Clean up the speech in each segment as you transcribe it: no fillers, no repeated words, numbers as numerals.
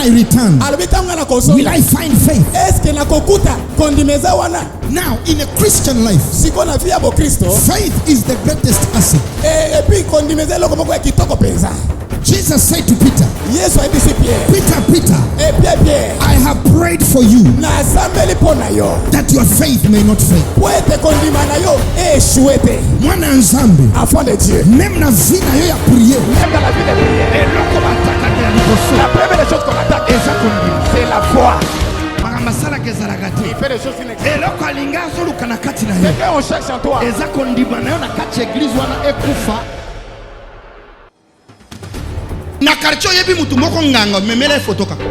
I return, will I find faith? Now, in a Christian life, faith is the greatest asset. Jesus said to Peter, Peter, I have prayed for you that your faith may not fail. Mwana nzambe, même na vie na yo ya prier, la première des choses qu'on attaque, c'est la foi. Quelqu'un on cherche en toi.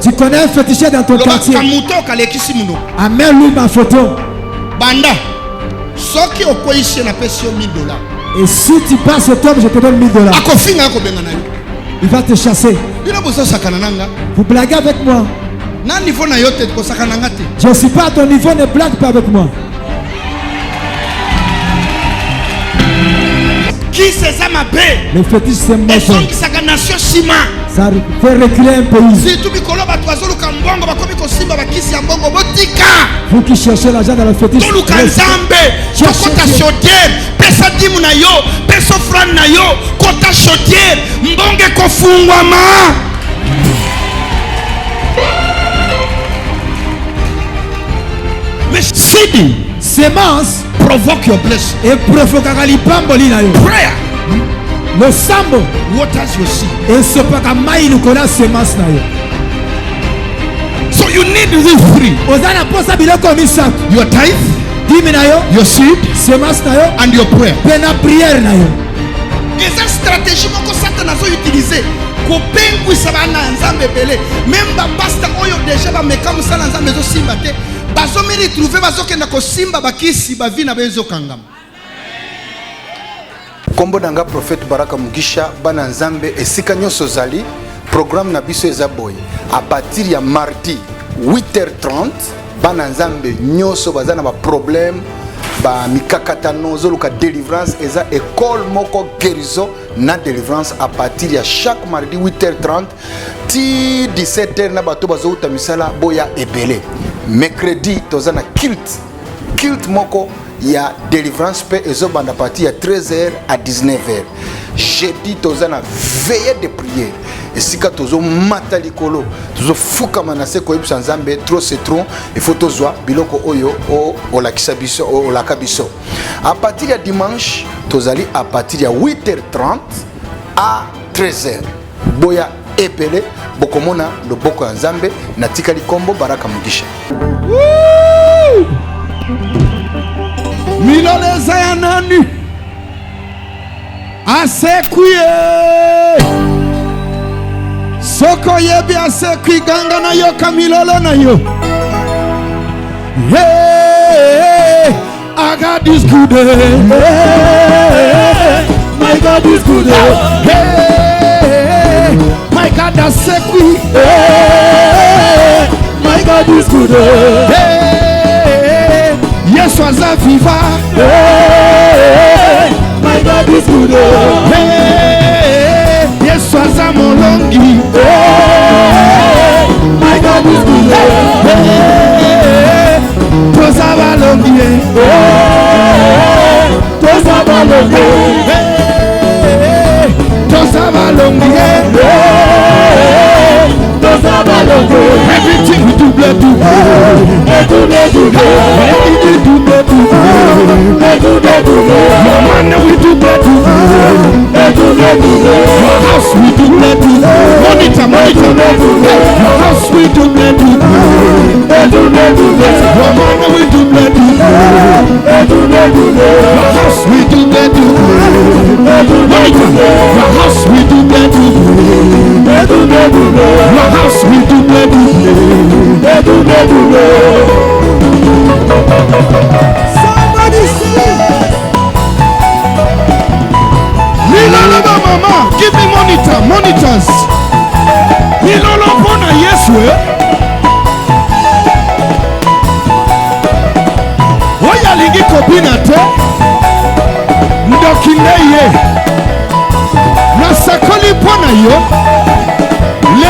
Tu connais un féticheur dans ton quartier. Amène-lui ma photo. Et si tu passes cet homme, je te donne $1000. Il va te chasser. Vous blaguez avec moi. Je ne suis pas à ton niveau, ne blague pas avec moi. Le fétiche c'est moche. Ça fait reculer un pays. Vous qui cherchez l'argent dans le fétiche, mais seed, sémence, provoque your blessing. Et provoque prayer. Le sambo, waters your seed. Et ce pas maï nous connaît sémence na yo. So you need these three. Ozana posa biloko misato. Your tithe, dîme na yo, your seed, sémence na yo, and your prayer. Pena prière na yo. Et cette stratégie que Satan a utilisée, kopengwisa bana nzambe belé, même ba pasteur oyo déjà ba mekamu sala nzambe zo simba te, bazo meri trouver bazo kenda ko simba bakisi ba vina bezo kangama. Kombo nanga prophète Baraka Mugisha bana nzambe esika nyoso zali programme na biso eza boy à partir ya mardi 8h30 bana nzambe nyoso bazana ba problème ba mikakatano zoluka délivrance eza école moko guérison na délivrance à partir ya chaque mardi 8h30 ti 17h na bato bazouta misala boya ebele. Mercredi tozana kilt moko ya délivrance pe ezobanda partir ya 13h à 19h. Jeudi tozana veillée de prière esika tozo matalikolo tozo fuka manase ko yebisa nzambe trop c'est trop il faut tozwa biloko oyo o lakisa biso o lakabiso. À partir ya dimanche tozali à partir ya 8h30 à 13h boya epele bokomona loboko ya nzambe na tikali kombo Baraka Mugisha. Miloleza ya nani asekwiye soko yebi asekwi ganga na yo kamilolo na yo. Hey, I got this good. Hey, my God is good. Hey, my God asekwi. Hey, my God is good. Hey, yes was a viva. Hey, my God is good. Hey, yes was a molongi. Hey, my God is good. Hey, toza balongi. Hey, toza balongi. Hey, toza balongi. Hey, toza balongi. Everything we do, blood do. Everything we do, blood do. Your man we do blood do. Your house we do blood do. Monitor. Your house we do blood do. Your man we do blood do. Your house we do blood do. Monitor. Your house we do blood do. Your house we do blood do. Somebody say, Milolo mama, give me monitors. Milolo bona Yesu. Oya lingi kopina te. Ndokine ye. Na sakoli bona yo. Le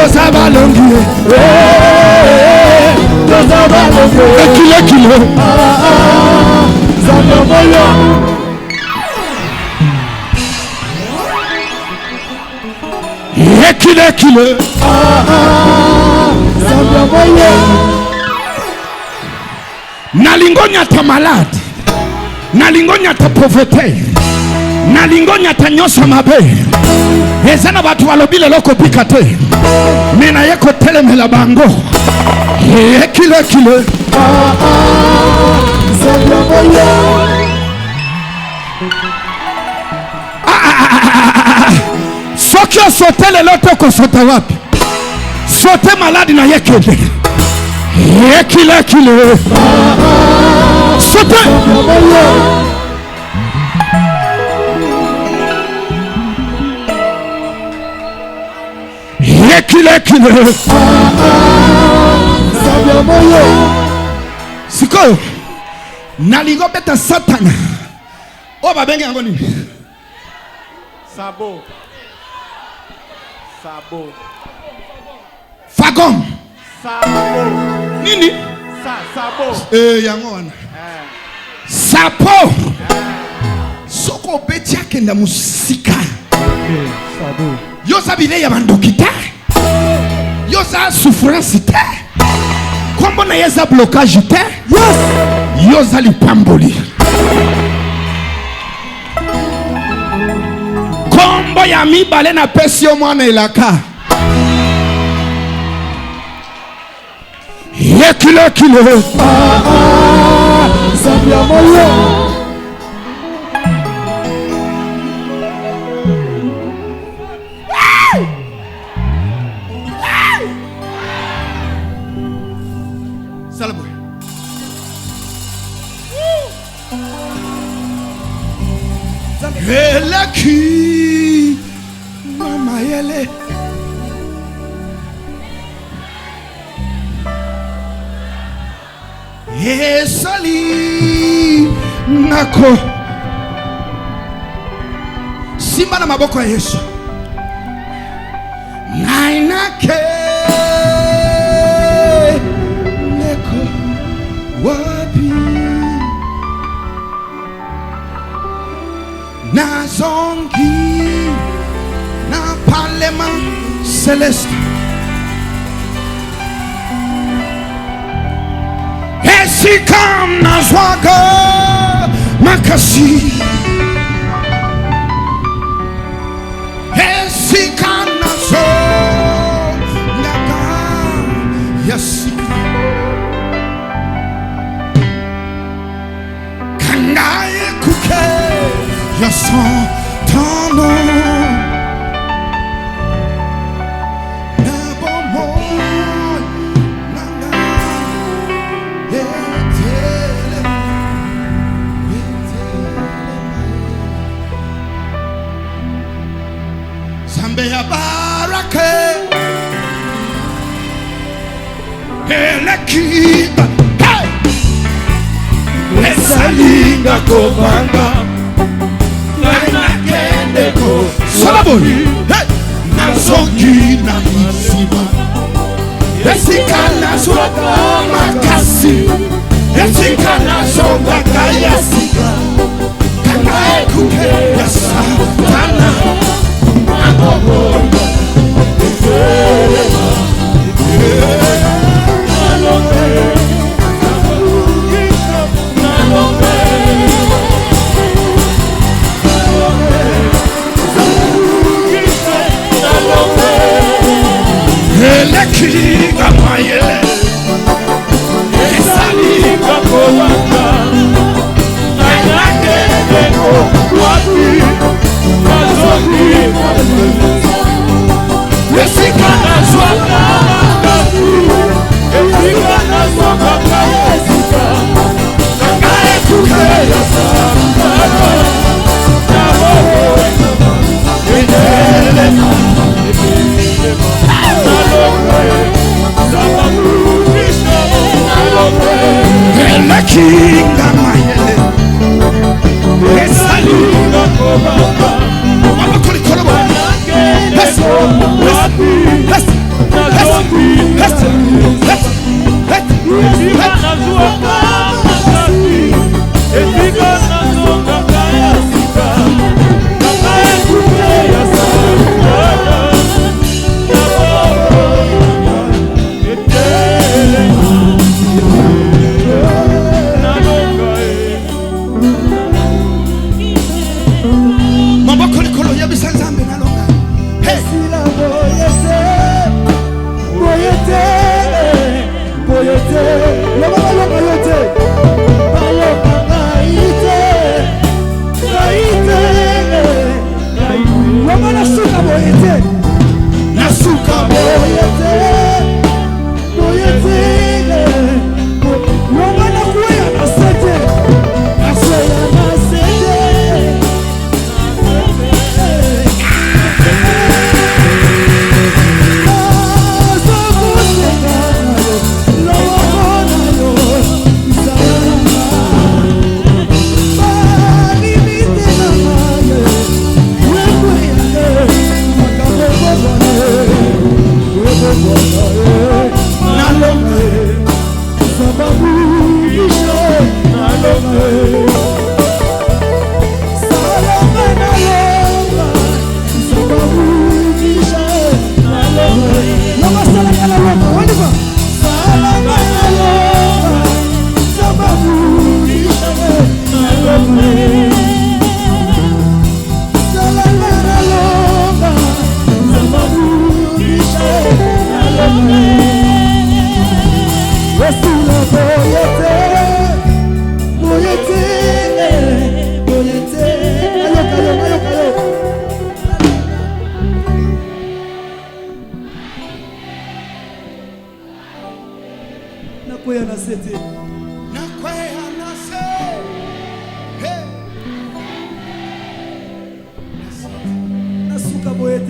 toza balongi toza balongi ekile Zambia moyo ekile Zambia moyo nalingonya ta malade nalingonya ta pauvreté nalingonya ta nyonso mabe eza na bato balobi lelo kopika te me naye kotelemela bango ekile Zambia moyo soki osote lelo te kosota wapi sote maladi na ye kende ekile sote ekile Zambia moyo sikoyo nalingo beta satana o babenge yango nini Sabo fagom Sabo nini Sabo yango wana sapo soko obeti akenda musika Sabo yoza bile ya bandoki te yoza souffrance te kombo na yeza blocage te yoza lipamboli kombo ya mibale na pesi yo mwana elaka ekile Zambia moyo Salabo. Eleki mama yele esali nako simba na maboko ya Yesu nainake neko wapi nazongi na parlema celeste esikam nazwaga makasi esikam nazongaga yasi kangaye kuke yasan tano ya barake elekiba esalinga kobanga nakendeko salaboni nazongi na misima esika nazwaka makasi esika nazongaka yasika kana ekuke ya satana elekiga mayele esaliga kowaka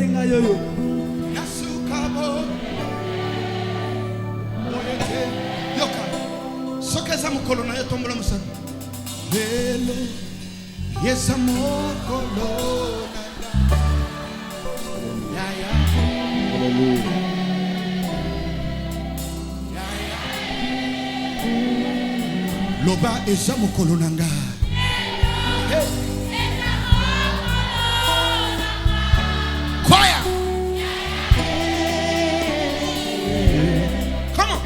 tenga yoyo. Nasukabo. Oyete. Yoka. Sokeza mukolo na yo tombola musana. Lelo. Yesa mukolo. Ya ya. Hallelujah. Loba eza mukolo nanga. Hey. Choir. Come on.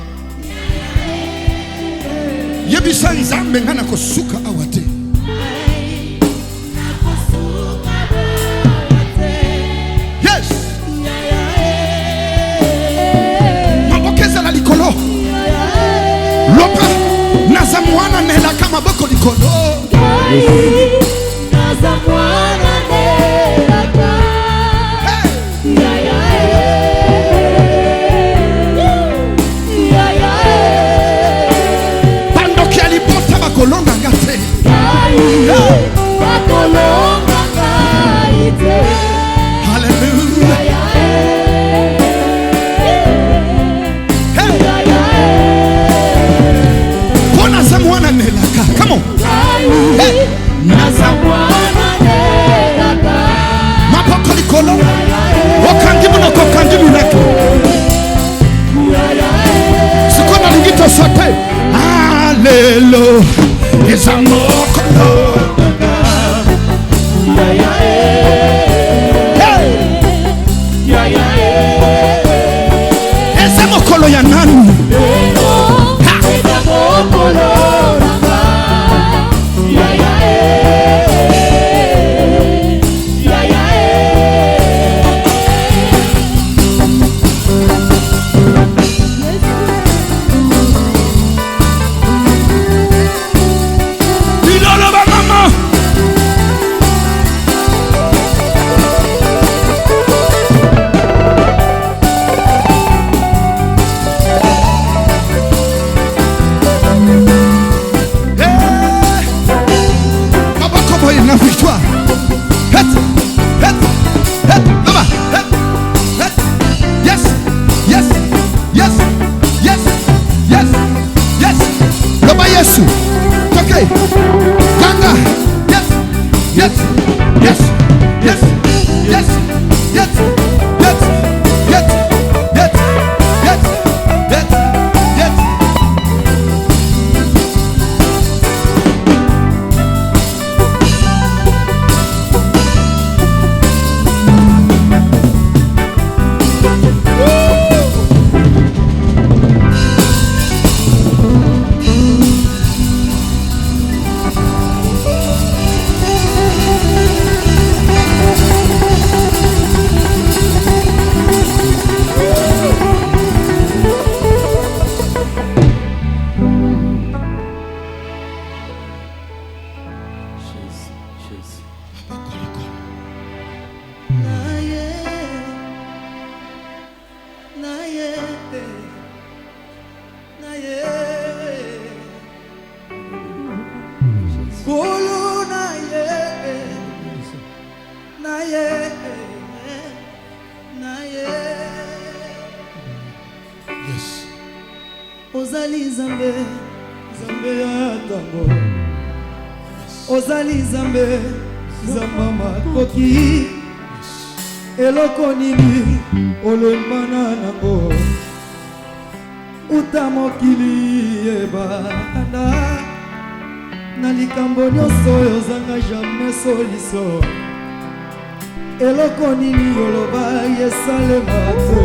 Yebisa nzambe ngana kosuka awate. Yes. Mabokeza la likolo. Lopa nazamwana nela kama boko likolo. Nazamwana nela kama. Pandoki alipota bakolonga ngate. Bakolonga ngate. Hallelujah. Nazamwana nelaka. Come on. Hey. Nazamwana nelaka. Mapoko likolo. Okangimu na kokangimu nako. Sikona lingito sote. Hallelujah. Ezamokolo. Ezamokolo ya nani? Okay. Ganga. Yes. Yes. Yes. Yes. Yes. Yes. Yes. Yes. Yes. Yes. Yes. Yes. Yes. Ozali Zambe, Zambe ya tango. Ozali Zambe, Zamba makoki. Eloko nini olembana nango. Uta mokili ebana. Na likambo nyonso yozanga jamais solution. Eloko nini yoloba yesalema te.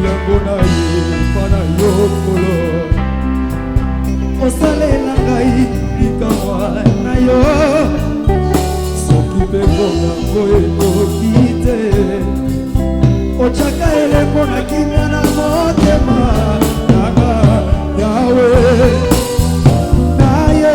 Yangona ye pana yokolo. Osalela ngai ikawa na yo. Soki pe konga koe kokite. Ochaka eleko na kimya na motema. Nanga yawe. Naye.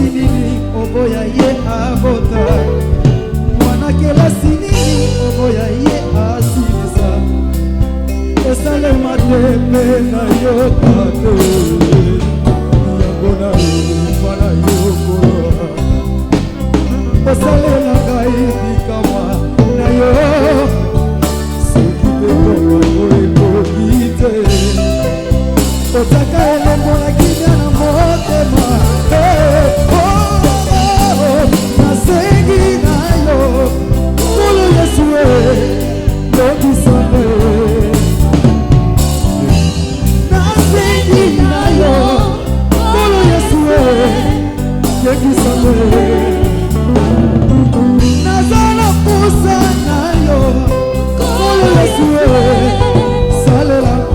nini oboya ye abota mwana kelasi nini oboya ye asilisa esalema te mpe na yo tate yango na efa na yo koloa osalela ngai likama na yo soki te tokango ekoki te otaka elembo na kimia na motema nasengi na yo kolo yesu lokisame nasengi na yo kolo yesu yekisame nazala pusa na yo kolo yesu salela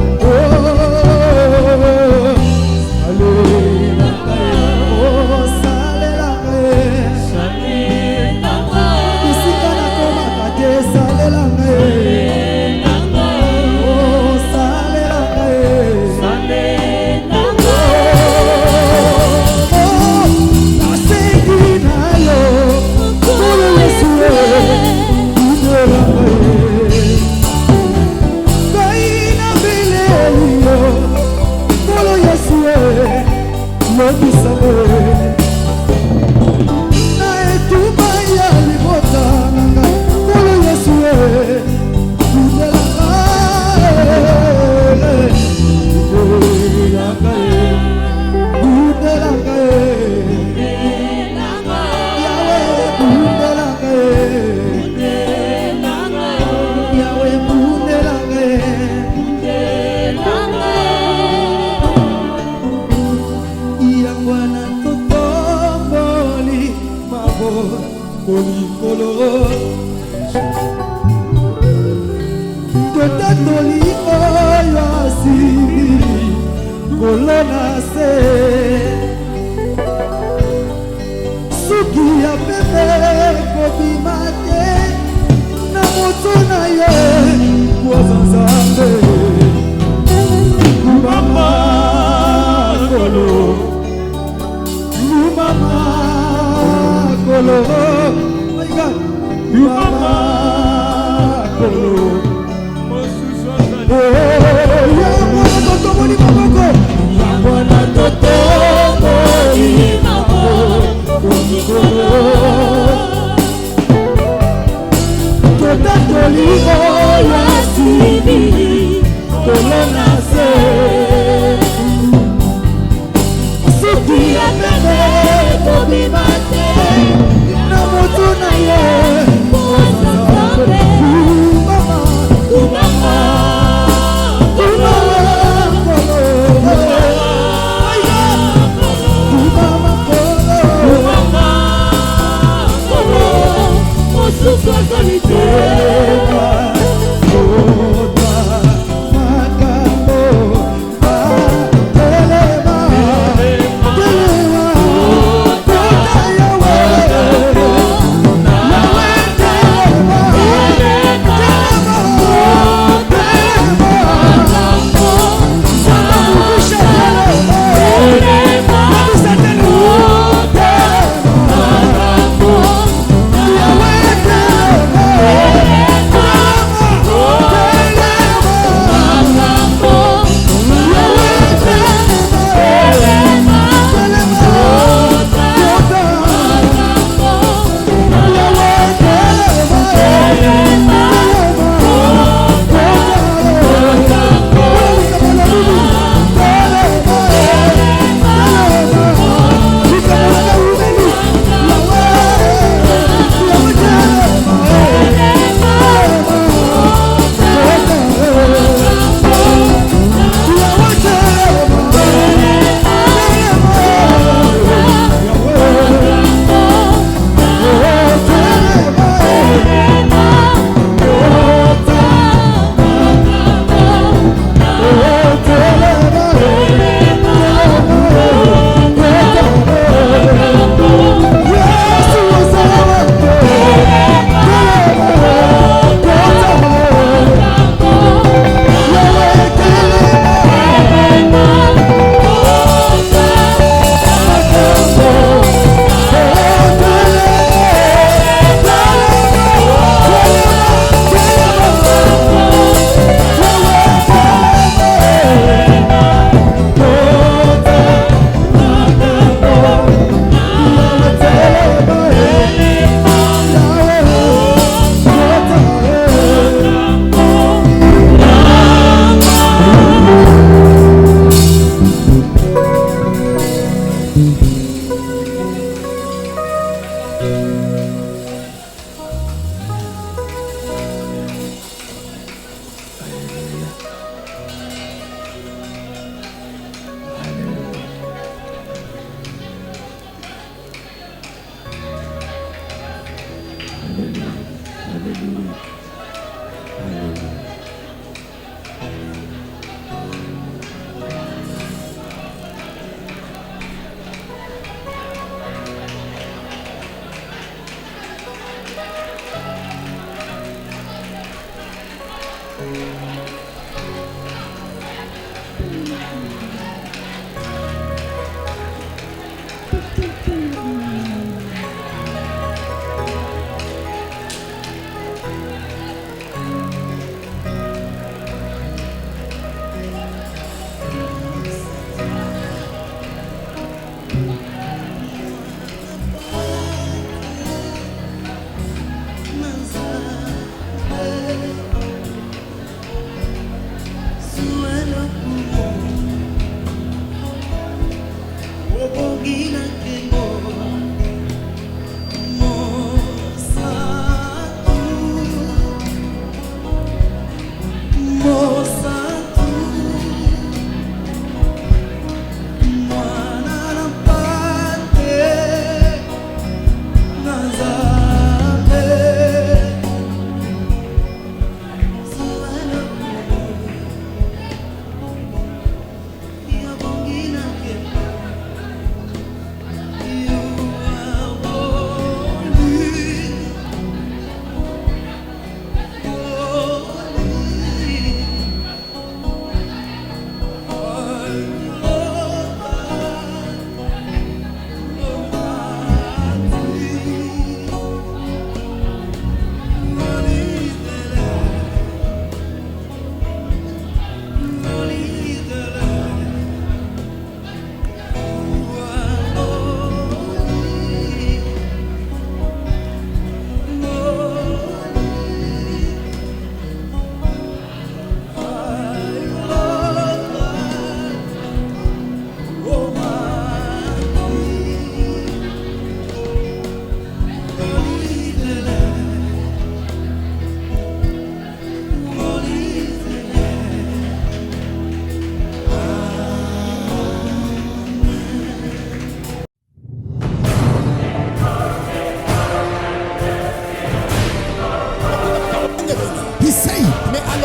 Yeah.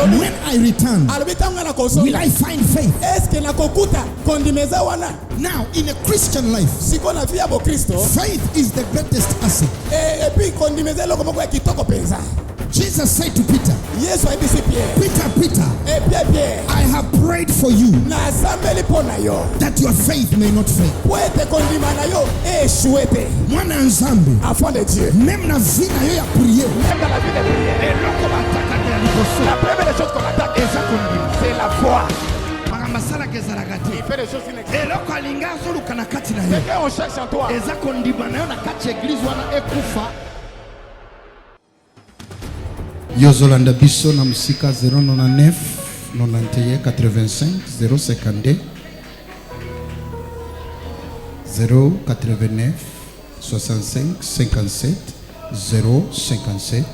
When I return, will I find faith? Now, in a Christian life, faith is the greatest asset. Jesus said to Peter, Peter, I have prayed for you that your faith may not fail. Mwana nzambe, même na vie na yo ya prier, la première des choses qu'on attaque, c'est la foi. Il fait des choses inexplicables. C'est qu'on cherche en toi. Yozolanda biso na musika 099 91 85 052 089 65 57 057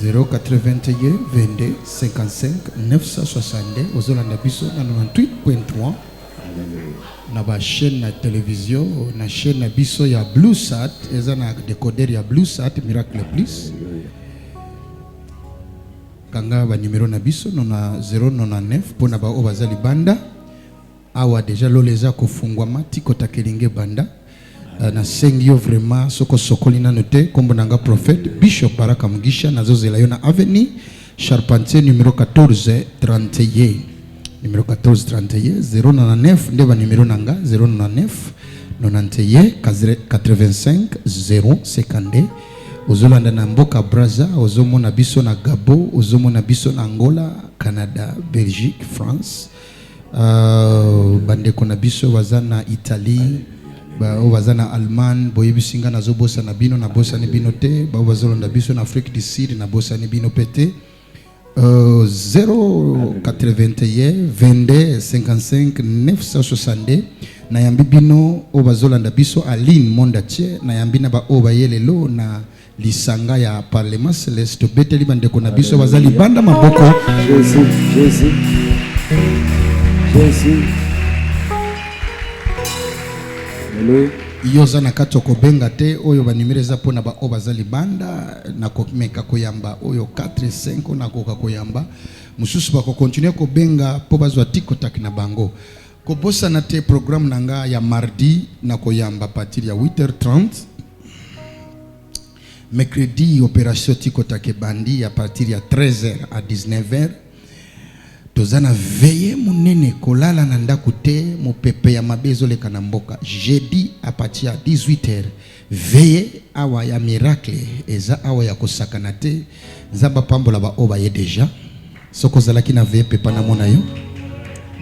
081 22 55 962 Ozolanda biso na 98.3 na ba chaîne na télévision na chaîne na biso ya BlueSat eza na décodeur ya BlueSat Miracle Plus kanga ba numéro na biso na 099 pona ba obazali banda awa déjà loleza kofungwama tikota kelinge banda na sengio vraiment soko sokolina note kombo nanga prophète Bishop Baraka Mugisha nazozela yo na avenue Charpentier numéro 14 31 numéro 14 31 099 ndeba numéro nanga 099 91 85 052 ozolanda na mboka Brazza ozomona biso na Gabon ozomona biso na Angola Canada Belgique France bandeko na biso wazana Italie wazana Allemagne boyebisinga nazobosa na bino na bosa ni bino te bazolanda biso na Afrique du Sud na bosa ni bino pete 081 22 55 962 na yambi bino o bazolanda biso Aline Mondatie na yambi na ba o bayelelo na lisanga ya Parlement Céleste beteli bandeko na biso bazali banda maboko Jésus, Jésus, Jésus. Alléluia. yoza na kati kobenga te oyo banimereza pona ba o bazali banda na komeka koyamba oyo 4 5 na koka koyamba mususu bako continuer kobenga po bazwa tikotak na bango kobosa na te programme nanga ya mardi na koyamba partir ya 8h30 mercredi opération tikotak bandi à partir ya 13h à 19h tozana veille munene kolala na ndaku te mopepe ya mabezo leka na mboka jeudi à partir ya 18h veille awa ya miracle eza awa ya kosakana te nzamba pambola ba oba ye déjà soko zalaki na veille pepa na mona yo.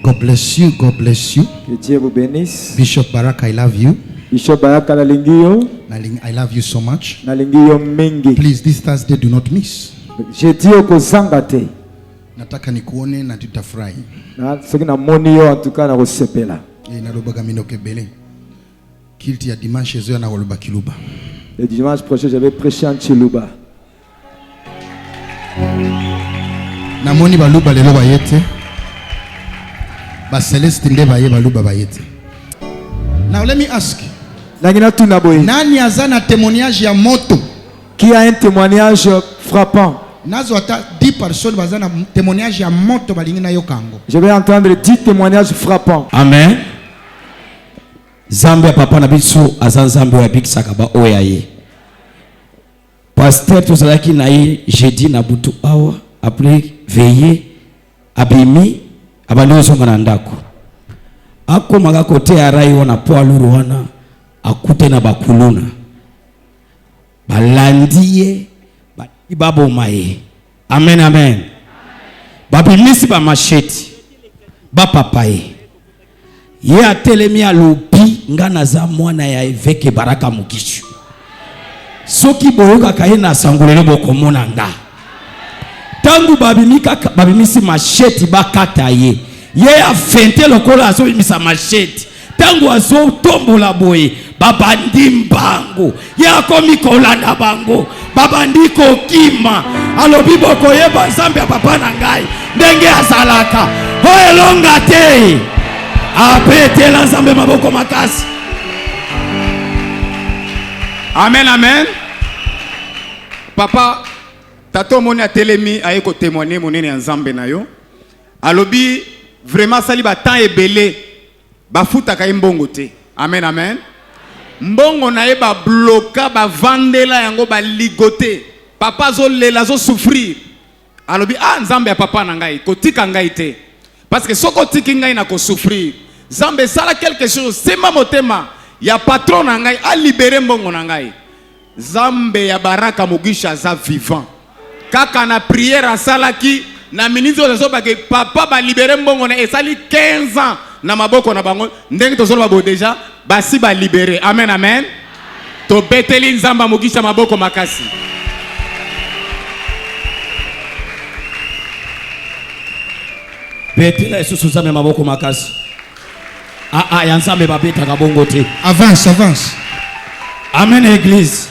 God bless you, God bless you. Que Dieu vous bénisse. Bishop Baraka, I love you. Bishop Baraka na lingio. I love you so much. Na lingio mingi. Please this Thursday do not miss. Je dis au kozanga te. Nataka nikuone na tutafurahi. Na soki na moni yo en tout cas na kosepela. Na lobaga minoke bele. Kilti ya dimanche zo na koloba kiluba. Le dimanche prochain je vais prêcher en Chiluba. Na moni baluba lelo bayete. Ba Celeste nde baye baluba bayete. Now let me ask. Nani azana témoignage ya moto? Qui a un témoignage frappant? Nazo ata 10 personnes bazana témoignage ya moto balingi na yo kango. Je vais entendre 10 témoignages frappants. Amen. Zambia papa na biso azanzambe wa bikisaka ba oyaye. Pasteur tozalaki na ye jeudi na butu awa après veiller abimi abalozo ngana ndako. Akomaka kote ya rai wana po aluru wana akute na bakuluna. Balandiye babo maye. Amen amen. Babimisi ba macheti. Ba papaye. Ye atelemi alobi ngana za mwana ya eveke Baraka Mugisho. Soki boyoka kaye na sangolelo bokomona nga. Tangu babimisi macheti bakata ye. Ye afente lokola azo bimisa macheti. Tangu azo tombola boye babandi mbango. Ye akomi kolanda bango. Babandi kokima. Alobi boko yeba Nzambe ya papa na ngai. Ndenge azalaka. Ho elonga te. Apete la Nzambe maboko makasi. Amen, amen. Papa, tato moni a telemi aye ko témoigner monene ya Nzambe na yo. Alobi vraiment sali ba temps ebele ba futa ka mbongo te. Amen, amen. Mbongo na ye ba bloka ba vandela yango ba ligote. Papa zo lela zo souffrir. Alobi Nzambe ya papa na ngai ko tika ngai te. Parce que soko tiki ngai na ko souffrir. Nzambe sala quelque chose sema motema ya patron na ngai a libérer mbongo na ngai. Nzambe ya Baraka Mugisha za vivant. Kaka na prière asalaki na ministre zo ba ke papa ba libérer mbongo na esali 15 ans na maboko na bango ndenge to zo ba bo déjà basi ba libérer. Amen amen. To beteli Nzamba Mugisha maboko makasi. Betela Yesu Nzambe maboko makasi. Ya Nzambe babeta kabongo te. Avance, avance. Amen église.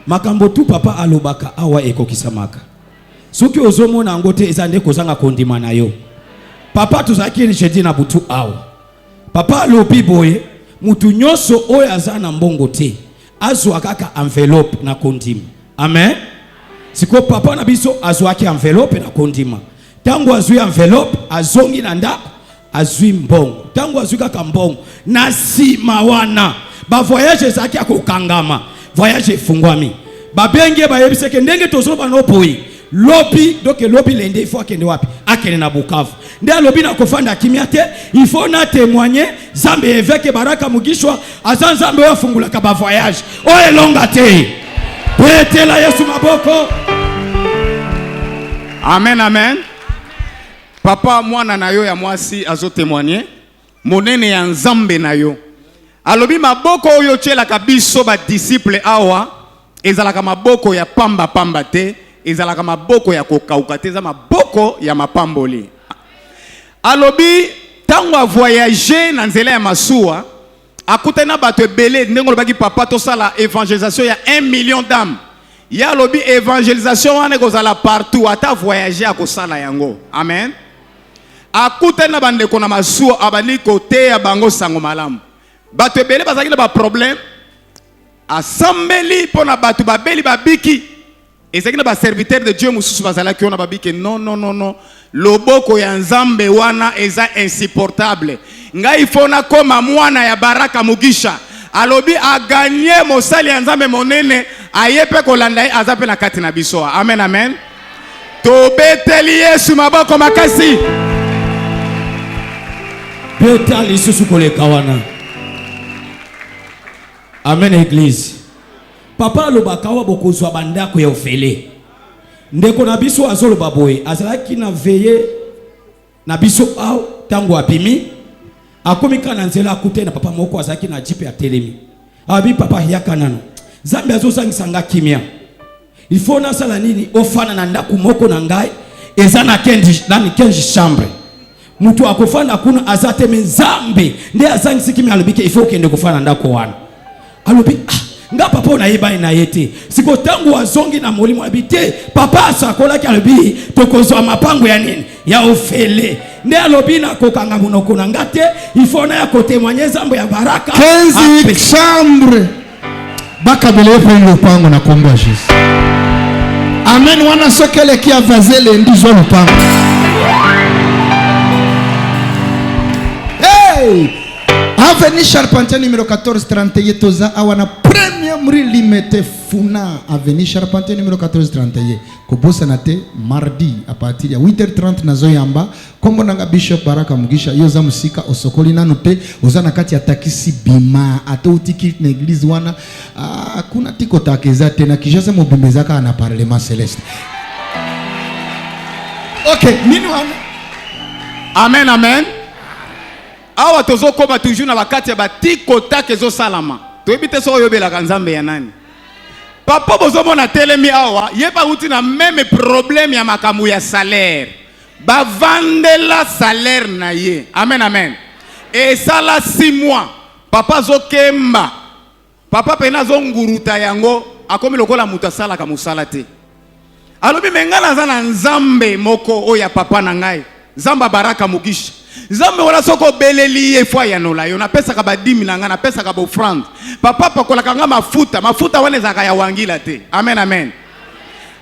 Makambo tu papa alobaka awa ekokisamaka. Soki ozomona ngote ezande kozanga kondima na yo. Papa tuzaki jeudi na butu awa. Papa alobi boye mutu nyoso oyo azana mbongo te. Azwa kaka enveloppe na kondima. Amen. Siko papa na biso azwaki enveloppe na kondima. Tango azwi enveloppe azongi na ndako azwi mbongo. Tango azwi kaka mbongo na sima wana ba voyage zaki akokangama. Voyage efungwami. Babenge ba yebiseke ndenge tozoba no boyi. Lobi donc lobi lende il faut akende wapi? Akende na Bukavu. Nde lobi na kofanda kimia te, il faut na témoigner Nzambe évêque Baraka Mugisho azan Nzambe yafungula ka ba voyage. O elonga te. Betela Yesu maboko. Amen amen. Papa mwana na yo ya mwasi azo témoigner monene ya Nzambe na yo. Alobi maboko oyo chela kabiso ba disciple awa ezalaka maboko ya pamba pamba te, ezalaka maboko ya kokauka te, za maboko ya mapamboli. Alobi tango a voyager na nzela ya masuwa akutana bato ebele ndenge lobaki papa tosala évangélisation ya 1 million d'âmes ya lobi évangélisation wana kozala partout ata voyager akosala yango amen akutana bandeko na masuwa abandi kote ya bango sango malamu bato ebele bazaki na ba problème asambeli pona bato babeli babiki ezaki na ba serviteur de Dieu mususu bazalaki ona babiki non loboko ya nzambe wana eza insupportable ngai fona koma mwana ya Baraka Mugisha alobi a gagner mosali ya nzambe monene ayepe kolanda azape na kati na biso amen amen tobeteli Yesu maboko makasi beta lisusu koleka wana amen église papa lobaka wa bokozwa bandako ya ofele ndeko na biso azoloba boye azalaki na veye na biso au tango apimi akomika na nzela akute na papa moko azalaki na jipe ya telemi abi papa yaka nano zambe azosangisa nga kimia il faut na sala nini ofana na ndako moko na ngai eza na kenji chambre mutu akofana kuna azate mezambe nde azangisi kimia alobike il faut kende kofana ndako wana alobi nga papa unayeba na yete siko tangu wazongi na molimo abite papa asakolaki alobi tokozwa mapango ya nini ya ofele nde alobi na kokanga munoko na ngate ifona ya kotemwanye zambo ya Baraka 15 chambre bakabele pe lopango na kombo ya Jésus amen wana sokele ki avazele ndizo lopango hey Avenue Charpentier numéro 1431 toza awana premier mri limité funa Avenue Charpentier numéro 1431 kobosa nate mardi à partir ya 8h30 na zoyamba kombo nanga Bishop Baraka Mugisha yoza musika osokoli nanu te oza na kati ya takisi bima ata utiki na église wana kuna tiko takeza te na kijasa mobimezaka na parlement céleste OK nini wana amen amen awa tozo koma toujours na bakati ya batiko takezo salama toyebite so yobela nzambe ya nani papa bozo mona telemi awa yeba uti na même problème ya makamu ya salaire bavandela salaire na ye amen amen et ça la 6 mois papa zo kemba papa pena zo nguruta yango akomi lokola muta sala ka musala te alobi mengala za na nzambe moko oya papa na ngai Zamba Baraka Mugisha Zambe wala soko beleli ye fwa ya nola yo na pesa ka ba 10 000 nga na pesa ka ba offrande papa pakola kanga mafuta wane zaka ya wangila te amen amen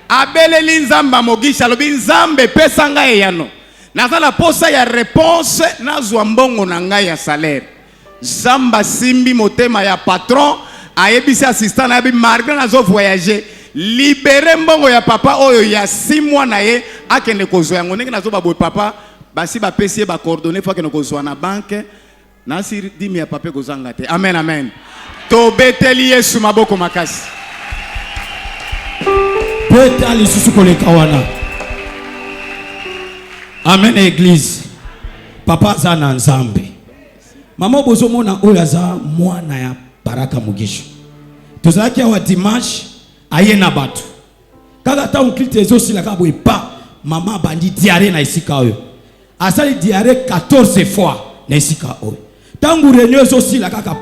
abeleli Nzamba Mugisha lobi Nzambe pesa nga ye yano nazala posa ya réponse nazwa mbongo na nga ya salaire Zamba simbi motema ya patron ayebisi assistant na bi marga nazo voyager libere mbongo ya papa oyo ya 6 mois na ye akende kozwa yango ndenge nazo baboy papa basi ba pesi ba coordonner fois que nous kozwa na banque na siri 10 000 ya papa kozanga te amen amen to beteli Yesu maboko makasi beta lisusu koleka wana amen église papa za na nzambe mama bozo mona oyo za mwana ya Baraka Mugisha tozalaki awa dimanche aye na batu kaka ta uklite ezosi la kabo epa mama bandi diarrhée na isika oyo asali diarrhée 14 fois na isika oyo tangu réunion ezosi la kaka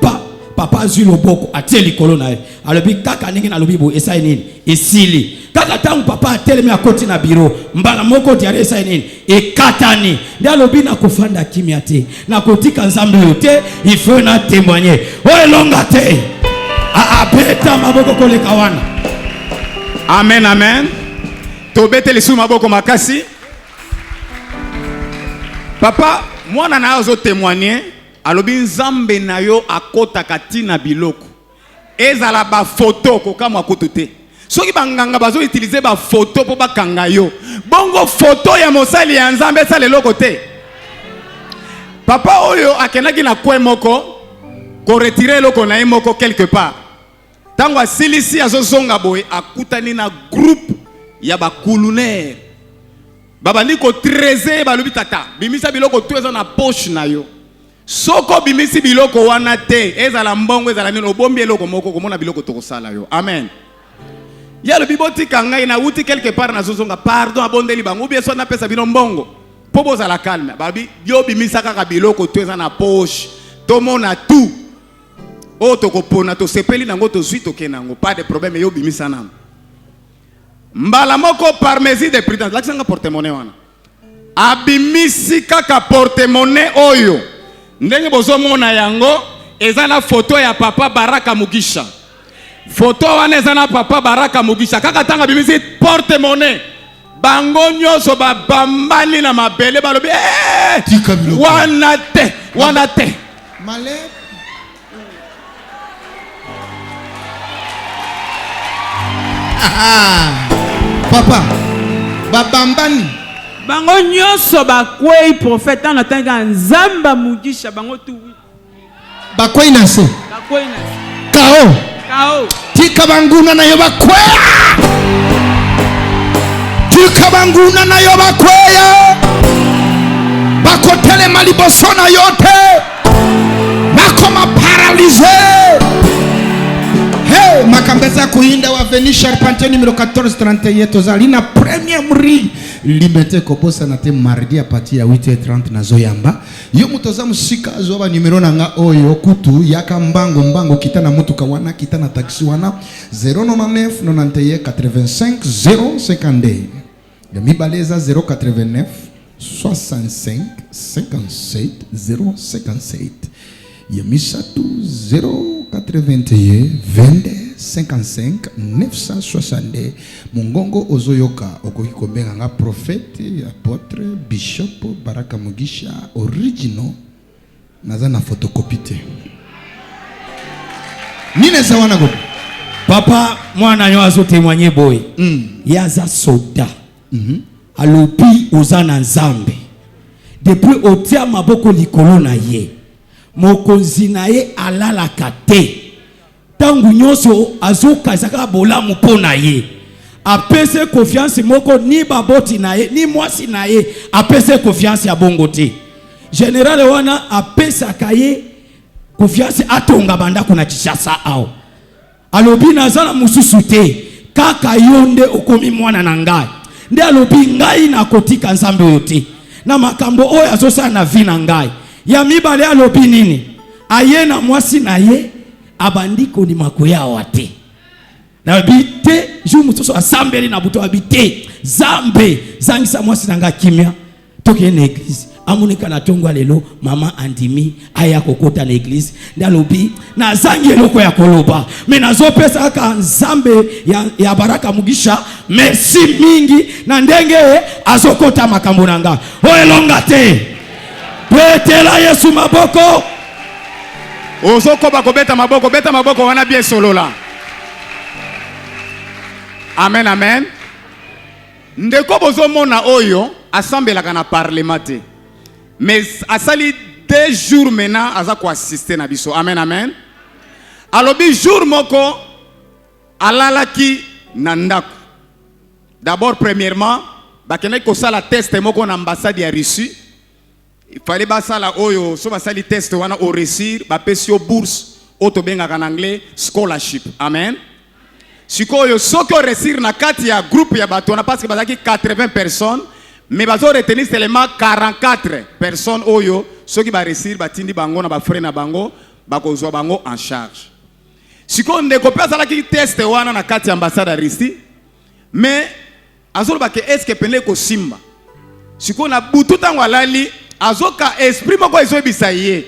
papa zui loboko atie likolo na ye alobi kaka ndenge na lobi bo esai nini esili kaka tangu papa atelemi akoti na bureau mbala moko diarrhée esai nini ekatani nde alobi na kofanda kimia te na kotika nzambe oyo te il faut na témoigner oyo longa te abeta maboko koleka wana amen amen to beteli su maboko makasi papa mwana na ozo témoigner alobi Nzambe na yo akota katina biloko ezala ba photo kokamwa kutu te soki banganga bazo utiliser ba photo po bakanga yo bongo photo ya mosali ya Nzambe sale loko te papa oyo akenaki na kwe moko ko retirer loko na ye moko quelque part tango asilisi azozonga boye akutani na groupe ya ba kuluner babandi ko 13 balobi tata bimisa biloko to eza na poche na yo soko bimisi biloko wana te ezala mbongo ezala nino obombi eloko moko komona biloko tokosala yo amen ya le biboti kanga ina uti quelque part na zozonga pardon abondeli bango bien so na pesa bino mbongo pobo za la calme babi yo bimisaka ka biloko to eza na poche to mona tout o to kopona to sepeli nango to zwi to kenango pas de problème yo bimisa na mbala moko par mesure de prudence lakisanga porte-monnaie wana abimisi kaka porte-monnaie oyo ndenge bozomona yango eza na photo ya papa Baraka Mugisha photo wana eza na papa Baraka Mugisha kaka tanga bimisi porte-monnaie bango nyonso babambani na mabele balobi wana te Malé. Papa, babambani. Bango nyonso bakwei prophète na tanga Nzamba Mugisha bango tu. Bakwei nase. Bakwei nase. Kao. Tika banguna na yo bakwea. Tika banguna na yo bakwea. Bakotele maliboso na yote. Bakoma paralysé. Hey, makambeza kuinda wa Avenue Charpentier numéro 1431 tozali na premier mri limete koposa na te mardi à partir ya 8h30 na zoyamba yo mutoza musika zoba numero nanga oyo kutu yaka mbango kitana mutuka wana kitana taxi wana 099 91 85 052 ya mibaleza 089 65 57 057 ya misatu 081 22 55 960 Mungongo ozoyoka okoki kobenga nga prophète, apôtre, bishop Baraka Mugisha original naza na photocopie te. Nine sawana go. Papa mwana yo azo témoigner boy. Yaza soda. Alopi ozana Nzambe. Depuis otia maboko likolo na ye. Mokonzi na ye alalaka te. Tangu nyonso azokazaka bolamu mpona ye. Apese confiance moko ni baboti na ye ni mwasi na ye apese confiance ya bongo te. General wana apesaka ye confiance atonga bandako na Kinshasa ao. Alobi nazala mususu te kaka yonde okomi mwana na ngai. Nde alobi ngai na kotika Nzambe oyo te. Na makambo oyo azosala na vi na ngai. Ya mibale alobi nini? Aye na mwasi na ye abandiko ni makoya wate. Na bite ju mutoso asambeli na buto abite Zambe zangisa mwasi nanga kimia toke na église amunika na tongwa lelo mama andimi aya kokota na église ndalobi na zangi eloko ya koloba me nazopesa ka Nzambe ya Baraka Mugisha merci mingi na ndenge azokota makambo nanga o elonga te betela Yesu maboko ozoko bakobeta maboko beta maboko wana bien solola. Amen amen. Ndeko bozomona oyo asambelaka na parlement te. Mais asali 2 jours maintenant aza ko assister na biso. Amen amen. Alobi jour moko alalaki na ndako. D'abord premièrement bakene ko sala test moko na ambassade ya Russie. Il fallait basala oyo so basali test wana au réussir ba pesio bourse auto benga en anglais scholarship. Amen. Sikoyo soko réussir na kati ya groupe ya bato na parce que bazaki 80 personnes mais bazo retenir seulement 44 personnes oyo soki ba réussir batindi bango na ba frère na bango bakozwa bango en charge. Sikoyo ndeko pesa la ki test wana na kati ya ambassade ya Russie mais azolo ba ke est-ce que pene ko simba. Sikoyo na butu tango alali azoka esprit moko ezobisa ye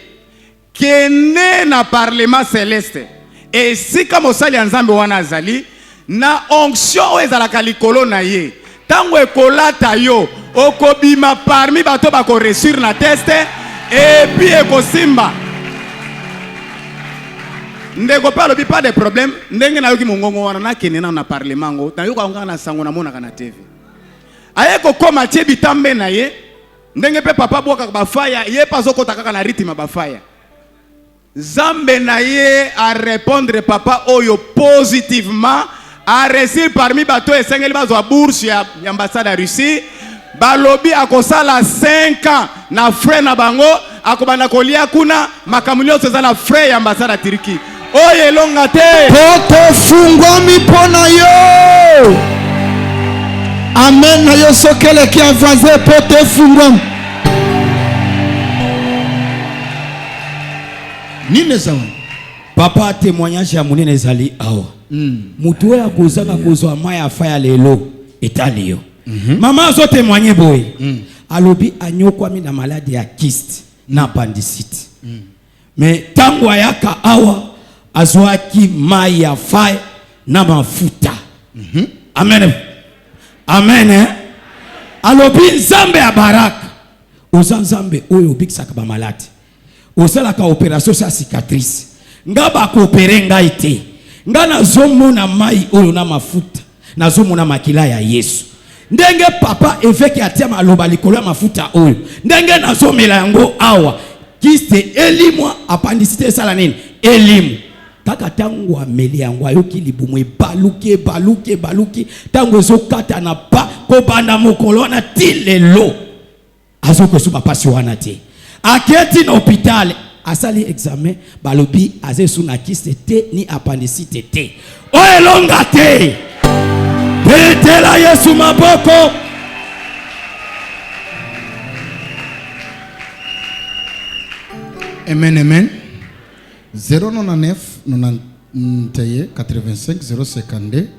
kene na parlement céleste et si kama osali Nzambe wana azali na onction ezalaka likolo na ye tango ekolata yo okobima parmi bato bako réussir na test et puis ekosimba ndeko pa lobi pas de problème ndenge na yoki mongongo wana na kene na parlement ngo na yoka ngana na sango na mona kana TV ayeko koma tie bitambe na ye ndenge pe papa boka bafaya ye pazoko takaka na rythme bafaya Zambe na ye a répondre papa oyo positivement a réussir parmi bato esengeli bazwa bourse ya ambassade ya Russie balobi akosala 5 ans na frère na bango akobanda kolia kuna makamulio seza na frère ya ambassade ya Turquie oyo elonga te Poto fungwa mipona yo. Amen na yo sokele ki avaze poto fungwa. nini eza wana papa témoignage ya monene ezali awa mutu oyo akozanga kozwa mai afa ya lelo etali yo mama azo témoigner boye alobi anyokwami na maladi ya kyste na appendicite mais ntango ayaka awa azwaki mai ya fa na mafuta amen amen alobi nzambe ya baraka oza nzambe oyo obikisaka bamaladi osalaka opération sa cicatrice nga bakoopere ngai te nga nazomona mai oyo na mafuta nazomona makila ya Yesu ndenge papa eveke atia maloba likolo ya mafuta oyo ndenge nazomela yango awa kiste elimwa appendicite esala nini elimu kaka tango ameli yango ayoki libumu baluki tango ezokata na pa kobanda mokolo wana ti lelo azokosuba pasi wana te aketi na hôpital asali examen balobi azesu na kiste te ni appendicite te oelonga te betela Yesu maboko. Amen, amen. 099 91 85 052.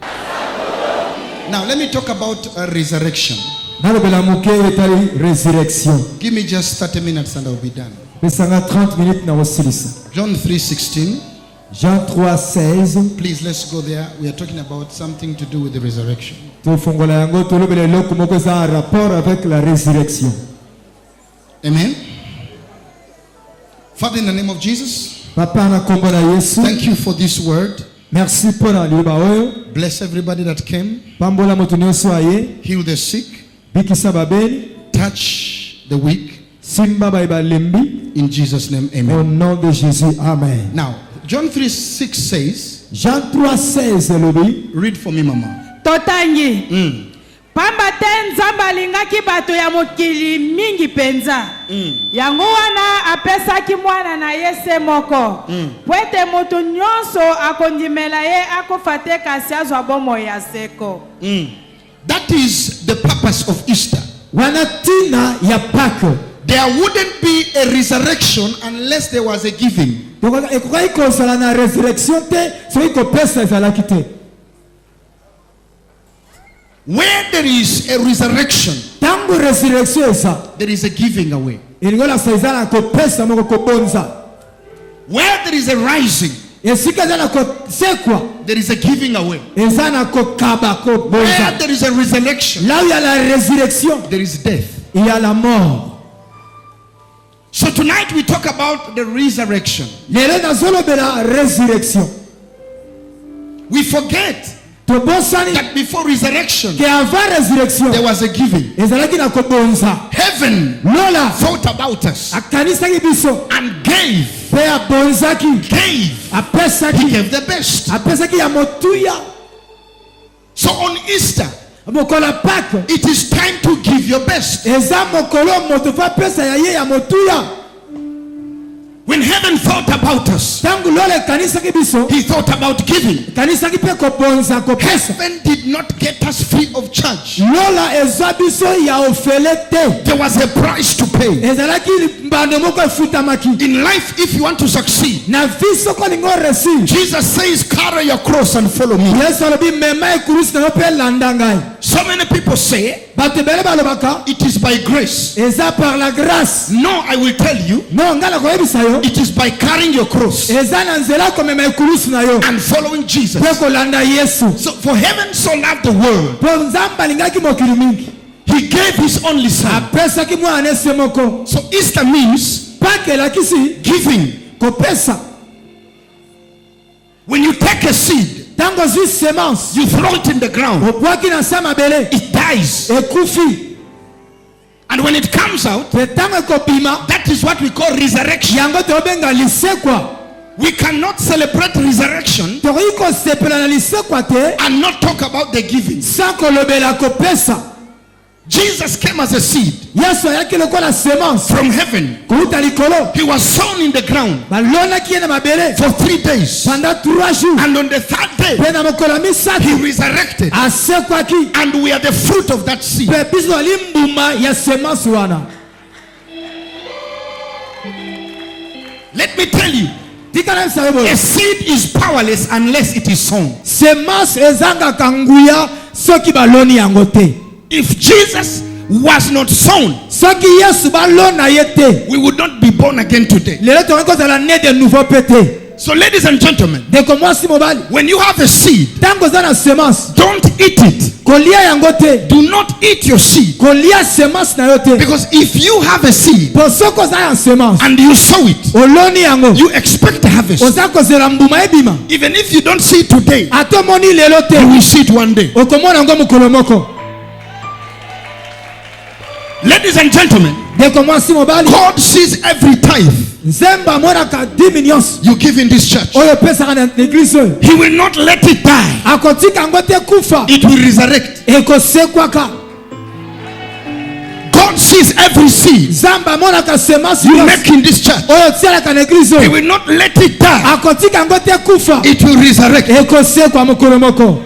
Now let me talk about a resurrection. Résurrection. Give me just 30 minutes and I'll be done. Pesanga 30 minutes na wasilisa. John 3:16. Jean 3:16. Please let's go there. We are talking about something to do with the resurrection. Tofongola yango tolobele loko moko za rapport avec la résurrection. Amen. Father, in the name of Jesus, Papa na kombo na Yesu. thank you for this word. Merci pour la liba oyo. Bless everybody that came. Pambola moto nyonso aye. Heal the sick. Bikisa babeli. Touch the weak. Simba ba lembi. In Jesus' name, Au amen. nom de Jésus, amen. Now, John 3:6 says, Jean 3:16 elobi. read for me, Mama. totangi pamba te nzambe alingaki bato ya mokili mingi penza yango wana apesaki mwana na ye se moko po ete moto nyonso akondimela ye akufa te kasi azwa bomoi ya seko. That is the purpose of Easter. Wana tina ya Pâques. There wouldn't be a resurrection unless there was a giving. Ekokai kozala na résurrection te soki kopesa ezalaki te. Where there is a resurrection, Tango résurrection eza, there is a giving away. elingola sa eza na kopesa moko kobonza. Where there is a rising, Esika eza na kosekwa, there is a giving away. eza na kokaba Where kobonza. there is a resurrection, Là où il y a la résurrection, there is death. il y a la mort. So tonight we talk about the resurrection. Lelo nazolobela résurrection. We forget Tobosani that before resurrection, ke avant résurrection, there was a giving. ezalaki na kobonza. Heaven Lola thought about us akanisaki biso and gave. pe abonzaki, He apesaki, gave the best. apesaki ya motuya. So on Easter, Mokola Pâques, it is time to give your best. eza mokolo moto fa pesa ya ye ya motuya. When heaven thought about us, Tangu lola kanisaki biso, he thought about giving. kanisaki pe kobonza kopesa. Heaven did not get us free of charge. Lola eza biso ya ofele te. There was a price to pay. Ezalaki mbando moko efutamaki. In life, if you want to succeed, Na viso ko lingo resi. Jesus says, carry your cross and follow me. Yesu alobi mema ekurusi na pe landa ngai. So many people say, Bato bele balobaka, it is by grace. eza par la grâce. No, I will tell you, No, ngala koyebisa yo. it is by carrying your cross Eza na nzela komema ekurusi na yo. and following Jesus. Pe kolanda Yesu. So for heaven so loved the world, Po nzamba alingaki mokili mingi. he gave his only son. Apesaki mwana se moko. So Easter means Pâques elakisi giving. kopesa. When you take a seed, Tango zwi semence, you throw it in the ground, obwaki na sa mabele, it dies. ekufi. And when it comes out, Pe tango ekobima, that is what we call resurrection. yango tobenga lisekwa. We cannot celebrate resurrection Tokoki kosepela na lisekwa te, and not talk about the giving. sans kolobela kopesa. Jesus came as a seed Yesu ayaki lokola semence, from heaven. kouta likolo. He was sown in the ground Balonaki ye na mabele, for 3 days. pendant 3 jours. And on the 3rd day, Pe na mokolo ya he misato, resurrected. asekwaki. And we are the fruit of that seed. Pe biso ali mbuma ya semence wana. Let me tell you, A seed is powerless unless it is sown. semence ezangaka nguya soki baloni yango te. If Jesus was not sown, Soki Yesu balona ye te, we would not be born again today. lelo tokoki kozala né de nouveau pété. So ladies and gentlemen, Ndeko mwasi mobali, when you have a seed, ntango oza na semence, don't eat it. kolia yango te, Do not eat your seed. kolia semence na yo te. Because if you have a seed Po soki oza ya semence, and you sow it, oloni yango, you expect a harvest. oza kozela mbuma ebima. Even if you don't see it today, Ata omoni lelo te, you will see it one day. okomona yango mokolo moko. Ladies and gentlemen, Ndeko mwasi mobali, God sees every tithe nzembo amonaka 10 nyonso you give in this church. oyo opesaka na eglise oyo. He will not let it die. Akotika yango te kufa, It will resurrect. ekosekwaka. God sees every seed Nzambe amonaka semence you nyonso make in this church. oyo otialaka na eglise He oyo. will not let it die. Akotika yango te kufa, It will resurrect. ekosekwa mokolo moko.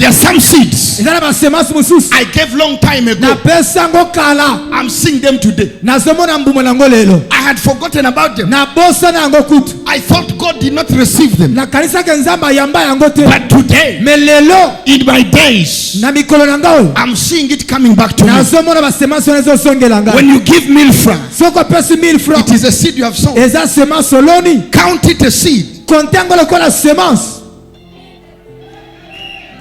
There are some seeds Eza na basemence mosusu I gave long time ago. napesa yango kala, I'm seeing them today. nazomona mbuma nango lelo, I had forgotten about them. nabosana yango kutu, I thought God did not receive them. nakanisaka nzambe ayamba yango te. But today, Me lelo in my days, na mikolo na nga oyo, I'm seeing it coming back to me. nazomona basemence wana ezosongela nga. When you give 1000 francs, Soki opesi 1000 francs, it is a seed you have sown. eza semence oloni, Count it a seed. konte yango lokola semence.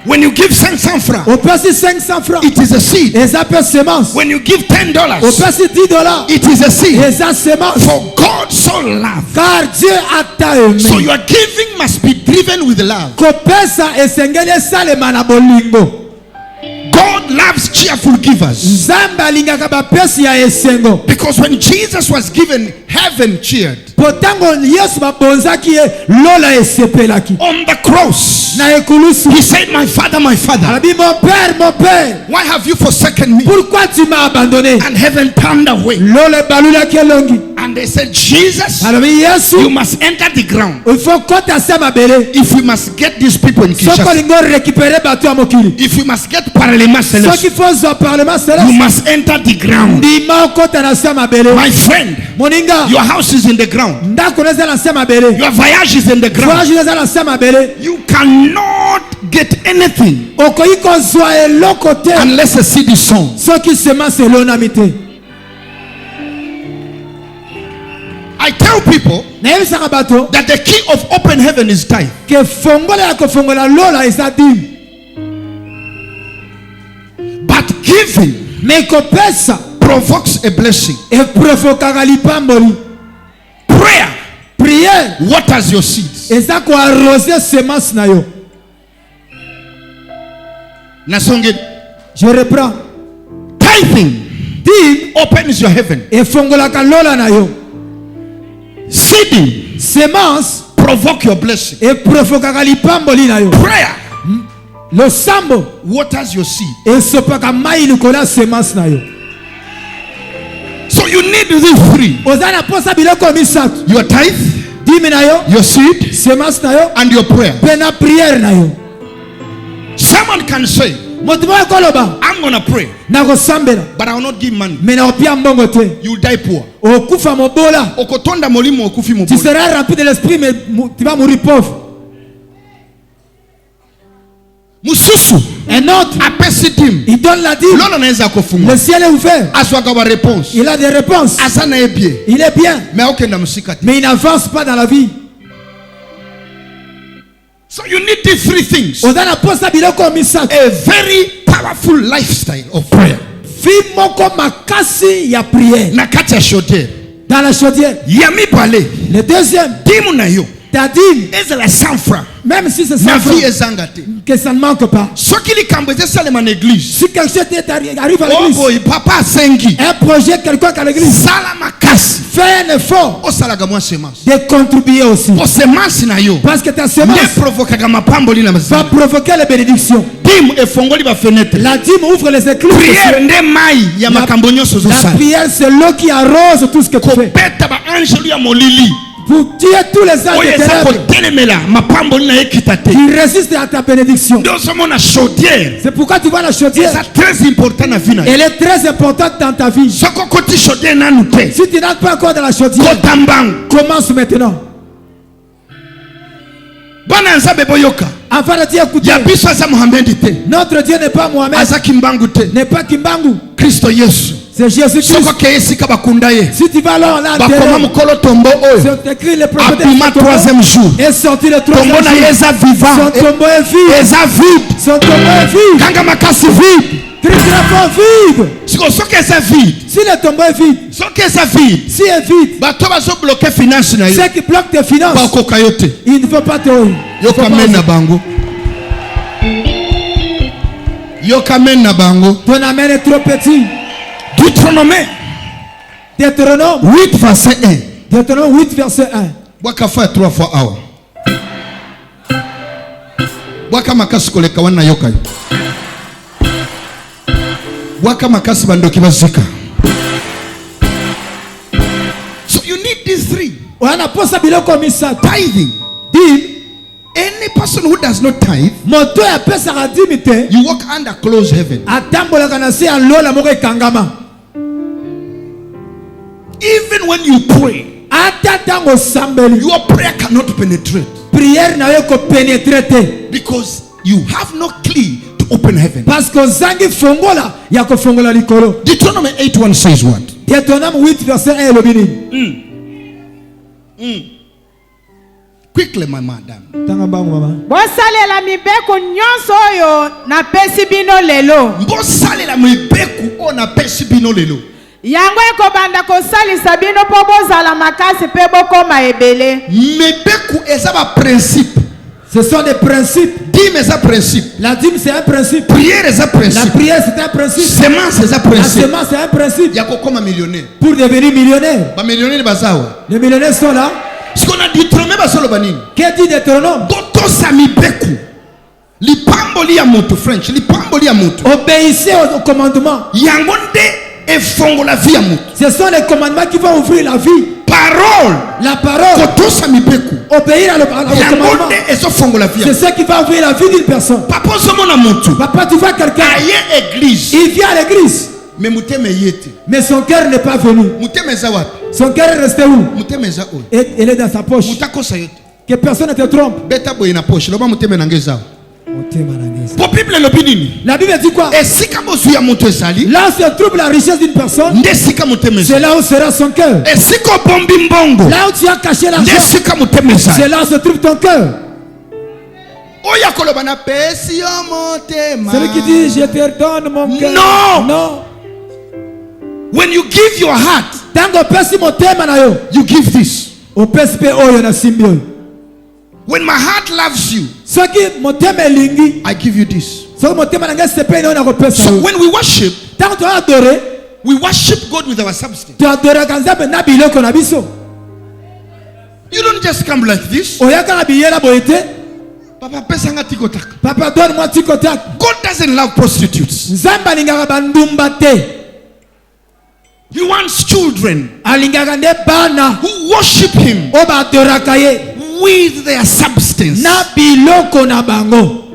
When you give 500 francs, Opesi 500 francs, it is a seed. eza pe semence. When you give $10, Opesi $10, it is a seed. eza semence. For God so loved. Car Dieu ata So aimé. your giving must be driven with love. Kopesa esengeli esalema na bolingo. God loves cheerful givers. Nzambe alingaka bapesi ya esengo. Because when Jesus was given, heaven cheered. Po tango Yesu babonzaki ye, lola esepelaki. On the cross, Na ekulusu, he said, my Father, alabi mon père, why have you forsaken me? pourquoi tu m'as abandonné? And heaven turned away. Lola ebalulaki elongi. And they said, Jesus, Alabi Yesu, you must enter the ground il faut kota se mabele. if we must get these people in Soko Kinshasa. lingo récupérer bato ya mokili. If we must get Parlement Celeste, Soki faut zo parlement you céleste. must enter the ground. Ndima okota na se mabele. My friend, Moninga, your house is in the ground. ndako neza na se mabele. Your voyage is in the ground. Voyage neza na se mabele. You cannot get anything Okoki kozwa eloko te unless a seed is sown. soki semence elonami te. I tell people Nayebisaka bato that the key of open heaven is tithe. ke fongola ya kofongola lola eza dîme. But giving Me kopesa provokes a blessing. eprovokaka lipamboli. Prayer Prière waters your seeds. eza koarrose semence na yo. Nasonge, Je reprends. tithing Dîme opens your heaven. efongolaka lola na yo. Seeding Semence provoke your blessing. eprovokaka lipamboli na yo. Prayer Losambo waters your seed. esopaka mai likolo ya semence na yo. So you need these three: Oza na posa biloko misato. your tithe, Dîme na yo, your seed, semence na yo, and your prayer. pe na prière na yo. Someone can say, Moto moko koloba I'm gonna pray, nakosambela but I will not give money. me nakopia mbongo te. You will die poor. Okufa mobola. Okotonda molimo okufi Tu mobola. seras rempli de l'esprit mais tu vas mourir pauvre. Mususu Un autre, apesi tim. il donne la dîme. Lolo naweza kufungwa. Le ciel est ouvert. Aswaka wa réponse. Il a des réponses. Asa na ebie. Il est bien. Mais okenda musika te. Mais il n'avance pas dans la vie. So you need these three things. Oza na posa biloko misato. A very powerful lifestyle of prayer. Vie moko makasi ya prière. Na kati ya shoter. Dans la chaudière. Yami pale. Le deuxième, Dimu na yo. ta dîme. Ezela 100 francs. Même si c'est Na 100 vie francs, ezanga te. que ça ne manque pas. Soki likambo esalema na église. Si quelque chose arrive à Oh l'église, boy, papa asengi. un projet quelconque à l'église, Sala makasi. fais un effort Osalaga mwa semence. de contribuer aussi. Po semence na yo. Parce que ta Ne semence provokaka mapamboli na va mazima. provoquer les bénédictions. Dimu efongoli ba fenêtre. La dîme ouvre les écluses. Prière nde mai ya makambo nyonso La zosala. prière, c'est l'eau qui arrose tout ce que tu fais. Kopeta ba angelu ya molili. Pour tuer tous les anges Oyo de eza ténèbres kotelemela mapamboli na ye kita te. qui résistent à ta bénédiction. Ndio somona chaudière. C'est pourquoi tu vois la chaudière. Eza très important na vie na yo. Elle est très importante dans ta vie. Soko koti chaudière nanu te. Si tu n'entres pas encore dans la chaudière, Kota mbangu. commence maintenant. bana nzambe boyoka Avant de dire écoutez, ya biso aza Mohamed te notre Dieu n'est pas Mohamed, aza kimbangu te n'est pas Kimbangu, Kristo Yesu c'est Jésus-Christ. soko ke esika bakunda ye Si tu vas là, bakoma mukolo tombo oyo c'est écrit le prophète abima troisième jour est sorti le tombo troisième na ye jour. eza vivant Son tombeau est vide. eza vide Son tombeau est vide. kanga makasi vide Très très fort vide. soki eza vide Si le tombeau est vide, soki eza vide si est vide, bato bazobloke finance na yo ceux qui bloquent tes finances, bakoka yo te il ne faut pas te. yoka men na bango yoka men na bango Ton amen est trop petit. Deutéronome Deutéronome 8 verset 1 Deutéronome 8 verset 1. bwaka fa 3 fois awa bwaka makasi koleka wana yoka yo bwaka makasi bandoki bazika. So you need these three. Wanaposa biloko misatu. Tithing. Dîme. Any person who does not tithe, Moto ya pesa ka dîme te. you walk under closed heaven. Atambola kana se alola moko ekangama. Even when you pray, Ata tango sambeli. your prayer cannot penetrate Prière na yo ko pénétrer te. because you have no key to open heaven. Parce que zangi fongola ya ko fongola likolo. Deuteronomy 8:1 says what? Deutéronome 8 verset 1 elobi nini? Quickly, my madam. Tanga mbangu mama. bosalela mibeko nyonso oyo napesi bino lelo Mbosalela mibeku ona pesi bino lelo. yango ekobanda kosalisa bino mpo bozala makasi mpe bokoma ebele Mibeku eza ba principe. Ce sont des principes. Dîme eza principe. La dîme c'est un principe. Prière eza La principe. prière c'est un principe. Semence eza La principe. semence c'est un principe. Ya kokoma millionnaire. Pour devenir millionnaire. Ba millionnaire bazawa. Les millionnaires sont là. Ce qu'on a dit Deutéronome basolo banini. Qu'est dit Deutéronome? Botosa mibeku. Lipamboli ya moto French. Lipamboli ya moto. Obéissez aux commandements. Yango nde efongola vie ya moto. Ce sont les commandements qui vont ouvrir la vie. Parole. La parole. Kotosa mibeku. Obéir au commandement. Yango nde ezofongola vie ya C'est ce qui va ouvrir la vie d'une personne. papa ozomona motu Papa, tu vois quelqu'un. aye église Il vient à l'église. mais motema ye te. Mais son cœur n'est pas venu. Motema eza wapi? Son cœur est resté où? Motema eza oyo. Et elle est dans sa poche. Moto akosa yo te. Que personne ne te trompe. Beta boye na poche loba motema nange eza awa. Po bible elobi nini? La Bible dit quoi? Esika bozwi ya moto ezali Là se trouve la richesse d'une personne. nde esika motema C'est ezali. là où sera son cœur. Esika obombi mbongo Là où tu as caché nde l'argent. esika motema C'est ezali. là où se trouve ton cœur. Oyo akoloba na pesi yo motema. Celui qui dit je te donne mon cœur. Non. Non. When you give your heart, Tango pesi motema na yo. you give this. Opesi pe oyo na simbi oyo. When my heart loves you, Soki motema elingi. I give you this. Soki motema na ngai sepe na kopesa So yo. when we worship, Tango tu adore, we worship God with our substance. tu adore kanzambe na biloko na biso. You don't just come like this. Oyaka na biyela boyete. Papa pesanga tikotaka. Papa donne-moi tikotak. God doesn't love prostitutes. Nzambe alingaka bandumba te. He wants children Alingaka nde bana. who worship Him O badoraka ye. with their substance. Na biloko na bango.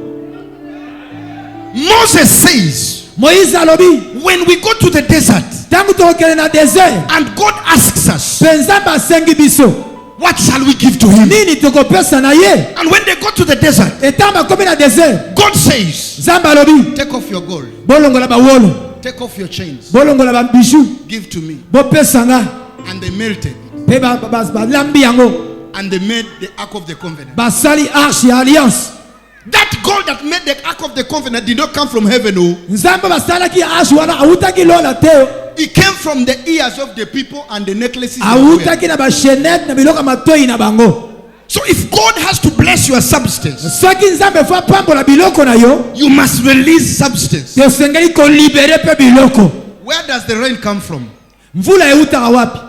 Moses says, Moïse alobi. when we go to the desert Tango tokele na désert. and God asks us, Nzambe asengi biso. what shall we give to Him? Nini tokopesa na ye? And when they go to the desert, Etamba komi na désert. God says, Nzambe alobi. take off your gold, Bolongola bawolo. take off your chains, Bolongola ba bijou. give to me. Bopesa nga. And they melted. Pe balambi yango. And they made the Ark of the Covenant. Basali arche ya alliance. That gold that made the Ark of the Covenant did not come from heaven. Oh. Nzambe basalaki arche wana awutaki lola te. It came from the ears of the people and the necklaces. They wear. Awutaki na ba chaînette na biloko matoi na bango. So if God has to bless your substance, Soki Nzambe fa pambola biloko na yo, you must release substance. tosengeli ko libérer pe biloko. Where does the rain come from? Mvula eutaka wapi?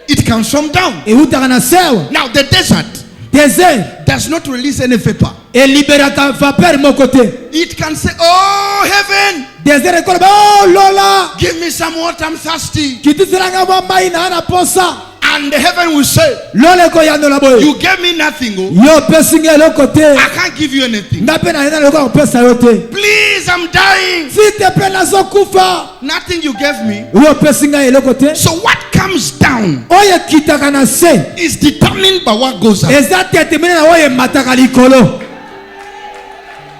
It comes from down. Eutaka na sewa. Now the desert Désert does not release any vapor. eliberaka vapeur moko te. It can say, oh heaven, Désert ekoloba oh lola. give me some water, I'm thirsty. Kitiselanga mwa mai na ana posa. And the heaven will say, loleko ya ndola boye you gave me nothing, oh. yo pesinga eloko te I can't give you anything. nga pe na yena loko kopesa yo te Please, I'm dying. s'il te plaît nazokufa Nothing you gave me. yo pesinga eloko te So what comes down oyo ekitaka na se is determined by what goes up. eza tetemene na oyo emataka likolo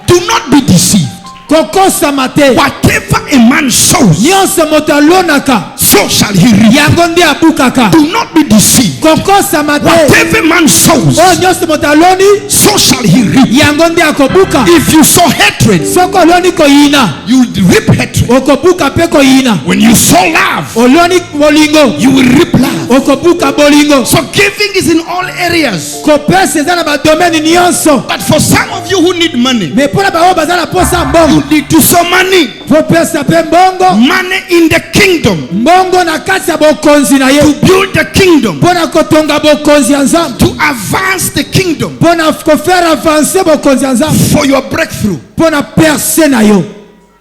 Do not be deceived. kokosama te Whatever a man sows, nyonso moto alonaka so shall he reap. yango nde abukaka Do not be deceived. kokosama te Whatever man sows, oyo nyonso moto aloni so shall he reap. yango nde akobuka If you sow hatred, soki oloni koyina you will reap hatred. okobuka mpe koyina When you sow love, oloni bolingo you will reap love. okobuka bolingo So giving is in all areas. kopesa eza na badomene nyonso But for some of you who need money, me mpo na bango baza na posa mbongo you need to sow money. popesa mpe mbongo Money in the kingdom. mbongo na kati ya bokonzi na ye To build the kingdom. mpo na kotonga bokonzi ya nzambe To advance the kingdom. mpo na kofaire avanse bokonzi ya nzambe For your breakthrough. mpo na perse na yo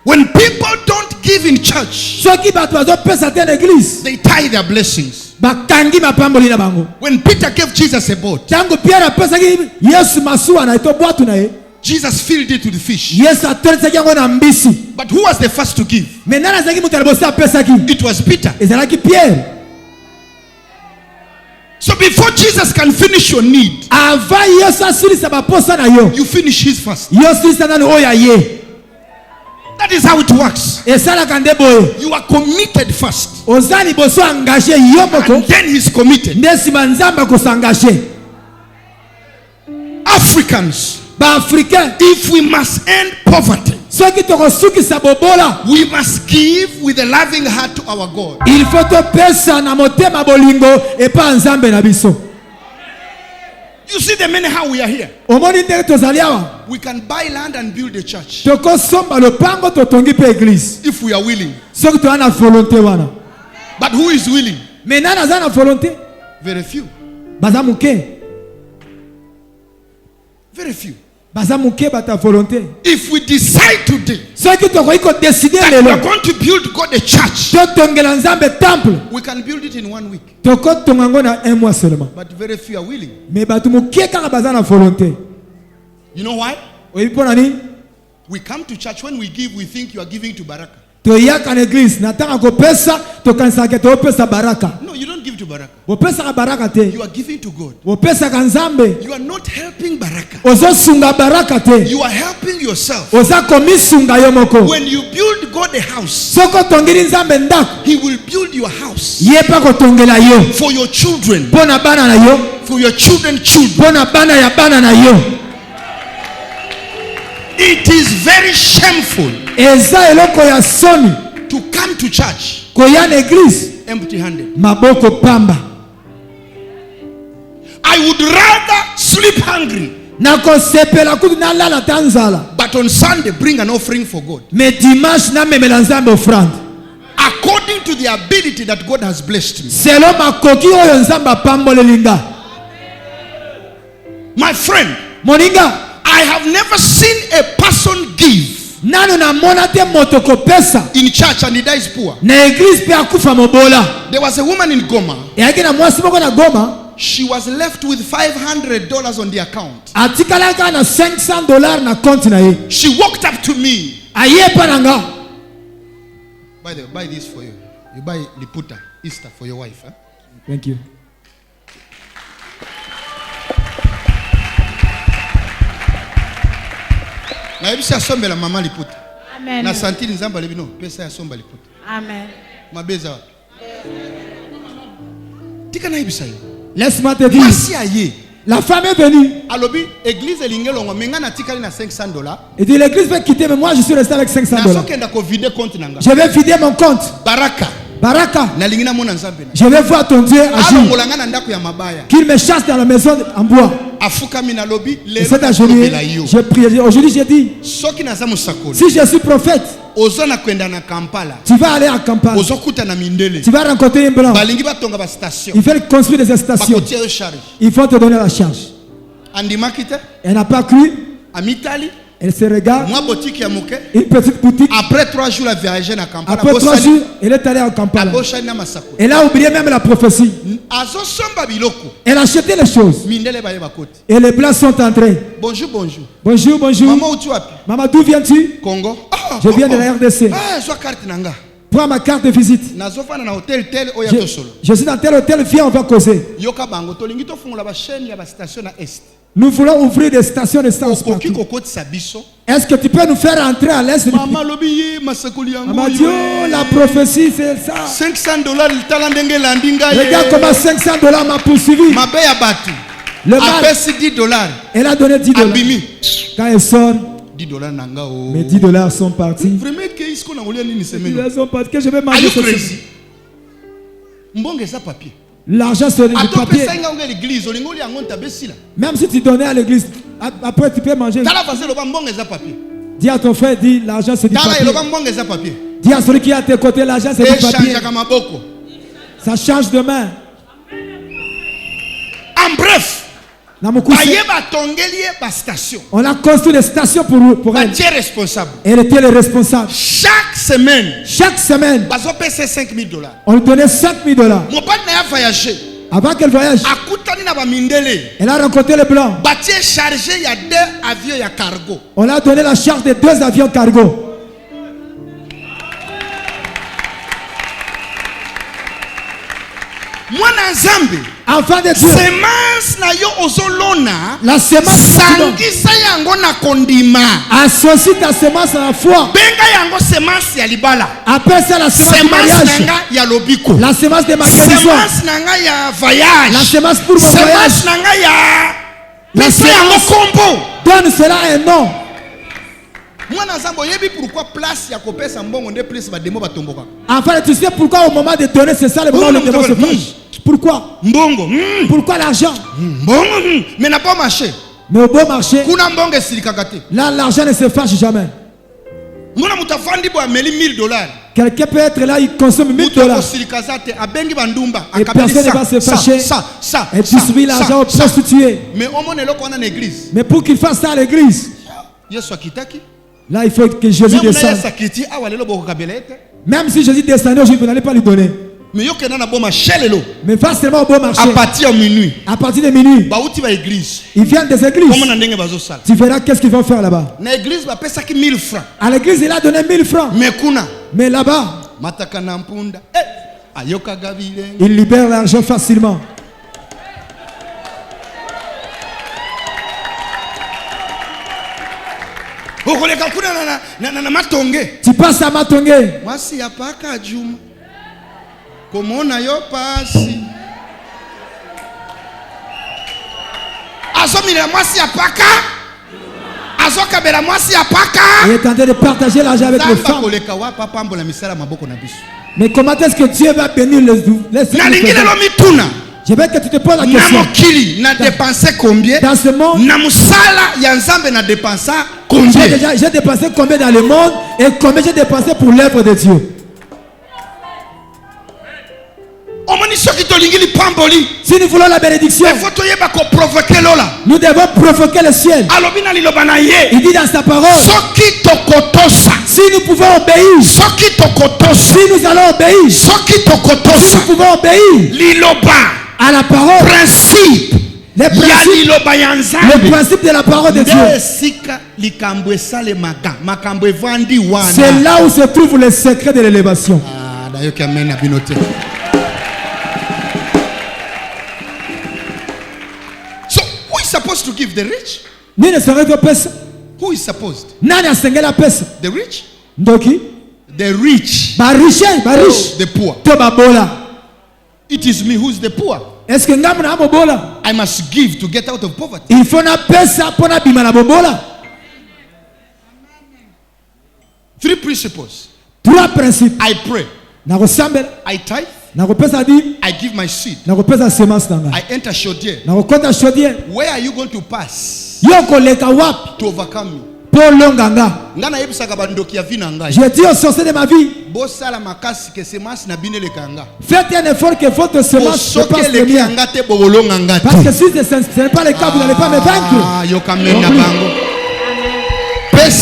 When people don't give in church, soki bato bazopesa te na eglize they tie their blessings. bakangi mapamboli na bango When Peter gave Jesus a boat, ntango pierre apesaki yesu masuwa na ye to bwatu na ye Jesus filled it with fish. yesu atonisaki yango na mbisi But who was the first to give? me nani azalaki moto ya liboso apesaki It was Peter. ezalaki pierre So before Jesus can finish your need, avant yesu asilisa baposa na yo you finish his first. yo silisa nani oyo aye That is how it works. esalaka nde boye You are committed first, oza liboso engage yo moko and then he's committed. nde nsima nzambe akosangaje Africans, baafricain if we must end poverty, soki tokosukisa bobola we must give with a loving heart to our God. il faut topesa na motema bolingo epa ya nzambe na biso You see the many how we are here. omoni ndenge tozali awa We can buy land and build a church tokosomba lopango totongi mpe eglize if we are willing. soki toza na volonté wana But who is willing? me nani aza na volonté Very few. baza moke Very few. baza moke bata volonté If we decide today soki tokoki kodeside that we are lelo going to build God a church, totongela nzambe temple we can build it in 1 week. tokotonga yango na un mois seulement But very few are willing. me bato moke kaka baza na volonté You know why? oyebi mpo na nini We come to church when we give, we think you are giving to Baraka. toyaka na eglize na ntango kopesa tokanisaka topesa baraka No, you don't give to Baraka. bopesaka baraka te You are giving to God. bopesaka nzambe You are not helping Baraka. ozosunga baraka te You are helping yourself. oza komisunga yo moko When you build God a house, soki otongeli nzambe ndako He will build your house ye mpe akotongela yo for your children, mpo na bana na yo for your children. mpo na bana ya bana na yo It is very shameful eza eloko ya soni to come to church koya na eglize empty-handed. maboko pamba I would rather sleep hungry, nakosepela kutu nalala ta nzala but on Sunday bring an offering for God, me dimanche namemela nzambe ofrande according to the ability that God has blessed me. selo makoki oyo nzambe apamboleli nga My friend, moninga I have never seen a person give nano namona te moto kopesa in church and he dies poor. na eglize mpe akufa mobola There was a woman in Goma. eyaki na mwasi moko na goma She was left with $500 on the account. atikalaka na $500 na konti na ye She walked up to me. aye pa na nga By the way, buy this for you. You buy Liputa, Easter for your wife. Huh? thank you Na yebisi asombela mama Liputa. Amen. Na santini nzamba lebi no, pesa ya somba Liputa. Amen. Mabeza wapi? Tika na yebisa yo. laisse-moi te dire Masi aye. la femme est venue Alobi église elingelo menga na tikali na $500. et dit l'église va quitter mais moi je suis resté avec $500 Na sokenda ko vide compte nanga. je vais vider mon compte Baraka. baraka Na lingina mona nzambe na. je vais voir ton Dieu agir Alongolanga na ndako ya mabaya. qu'il me chasse dans la maison en bois Afuka mina lobi et le. cet agenouillé j'ai prié aujourd'hui j'ai dit Soki na zamu sakoli. si je suis prophète Ozana kwenda na Kampala. tu vas aller à Kampala Ozokuta na mindele. tu vas rencontrer un blanc Balingi batonga ba station. il fait construire des stations Bakotia yo charge. il faut te donner la charge Andi makite elle n'a pas cru amitali Elle se regarde. Moi, boutique ya moke. Une petite boutique. Après 3 jours, la voyagé na Kampala. Après 3 jours, elle est allée en Kampala. Elle a oublié même la prophétie. Elle a acheté les choses. Et les blancs sont entrés. Bonjour, bonjour. Bonjour, bonjour. Maman, où tu es? Maman, d'où viens-tu? Congo. Je viens de la RDC. Ah, je carte nanga. Prends ma carte de visite. Je suis dans tel hôtel, viens, on va causer. Nous voulons ouvrir des stations de sens partout. Est-ce que tu peux nous faire entrer à l'est? Maman dit, oh, la prophétie, c'est ça. $500. Regarde comment $500 m'a poursuivi. Le mal, $10. elle a donné $10. Quand elle sort, $10 nanga. mes $10 sont partis. Vraiment que ils sont partis. Que je vais manger ce soir. Mbonge ça papier. L'argent c'est du papier. Même si tu donnais à l'église, après tu peux manger. Dis à ton frère, dis l'argent c'est du papier. Dis à celui qui est à tes côtés, l'argent c'est du papier. Ça change de main. En bref, on a construit des stations pour elle. Elle était le responsable. Chaque semaine, $5,000. On lui donnait $5,000. Mon père n'a voyagé. Avant qu'elle voyage, elle a rencontré les blancs. Chargé, il y a 2 avions, il y a cargo. On a donné la charge de 2 avions cargo. Enfant de Dieu, la semence associe ta semence à la foi. Appelle ça la semence du mariage, la semence de ma guérison, la semence pour mon voyage, la semence. Donne cela un nom. Enfin, tu sais pourquoi au moment de donner, c'est ça le moment où le démon se fâche. Pourquoi? Pourquoi l'argent? Mais n'a pas marché. Mais au bon marché, là l'argent ne se fâche jamais. Quelqu'un peut être là, il consomme $1,000. Et personne ne va se fâcher. Et distribue l'argent aux prostituées. Mais pour qu'il fasse ça à l'église, là il faut que Jésus descende. Même si Jésus descendait aujourd'hui, vous n'allez pas lui donner. Mais va seulement au bon marché. À partir de minuit. Ils viennent des églises. Tu verras qu'est-ce qu'ils vont faire là-bas. À l'église, il a donné 1,000 francs. Mais là-bas, il libère l'argent facilement. Tu passes à Matongé. Komona yo pasi azomila mwasi apaka azokabela mwasi apaka. Il est en train de partager l'argent avec les femmes. Mais comment est-ce que Dieu va bénir les je veux que tu te poses la question. Dans ce monde, j'ai dépensé combien dans le monde et combien j'ai dépensé pour l'œuvre de Dieu. Si nous voulons la bénédiction, nous devons provoquer le ciel. Il dit dans sa parole, si nous pouvons obéir, si nous allons obéir, si nous pouvons obéir à la parole, le principe de la parole de Dieu, c'est là où se trouve le secret de l'élévation. Supposed to give the rich? Who is supposed? The rich? Ndoki? The rich. The poor. It is me who is the poor. I must give to get out of poverty. Il faut na pesa pona bima na bobola. 3 principles. 3 principes. I pray. I tithe. I give my seed. I enter Chaudière. Where are you going to pass to overcome me? J'ai dit au sorcier de ma vie, faites un effort que votre semence ne passe le mien. Parce que si ce n'est pas le cas, vous n'allez pas me vaincre.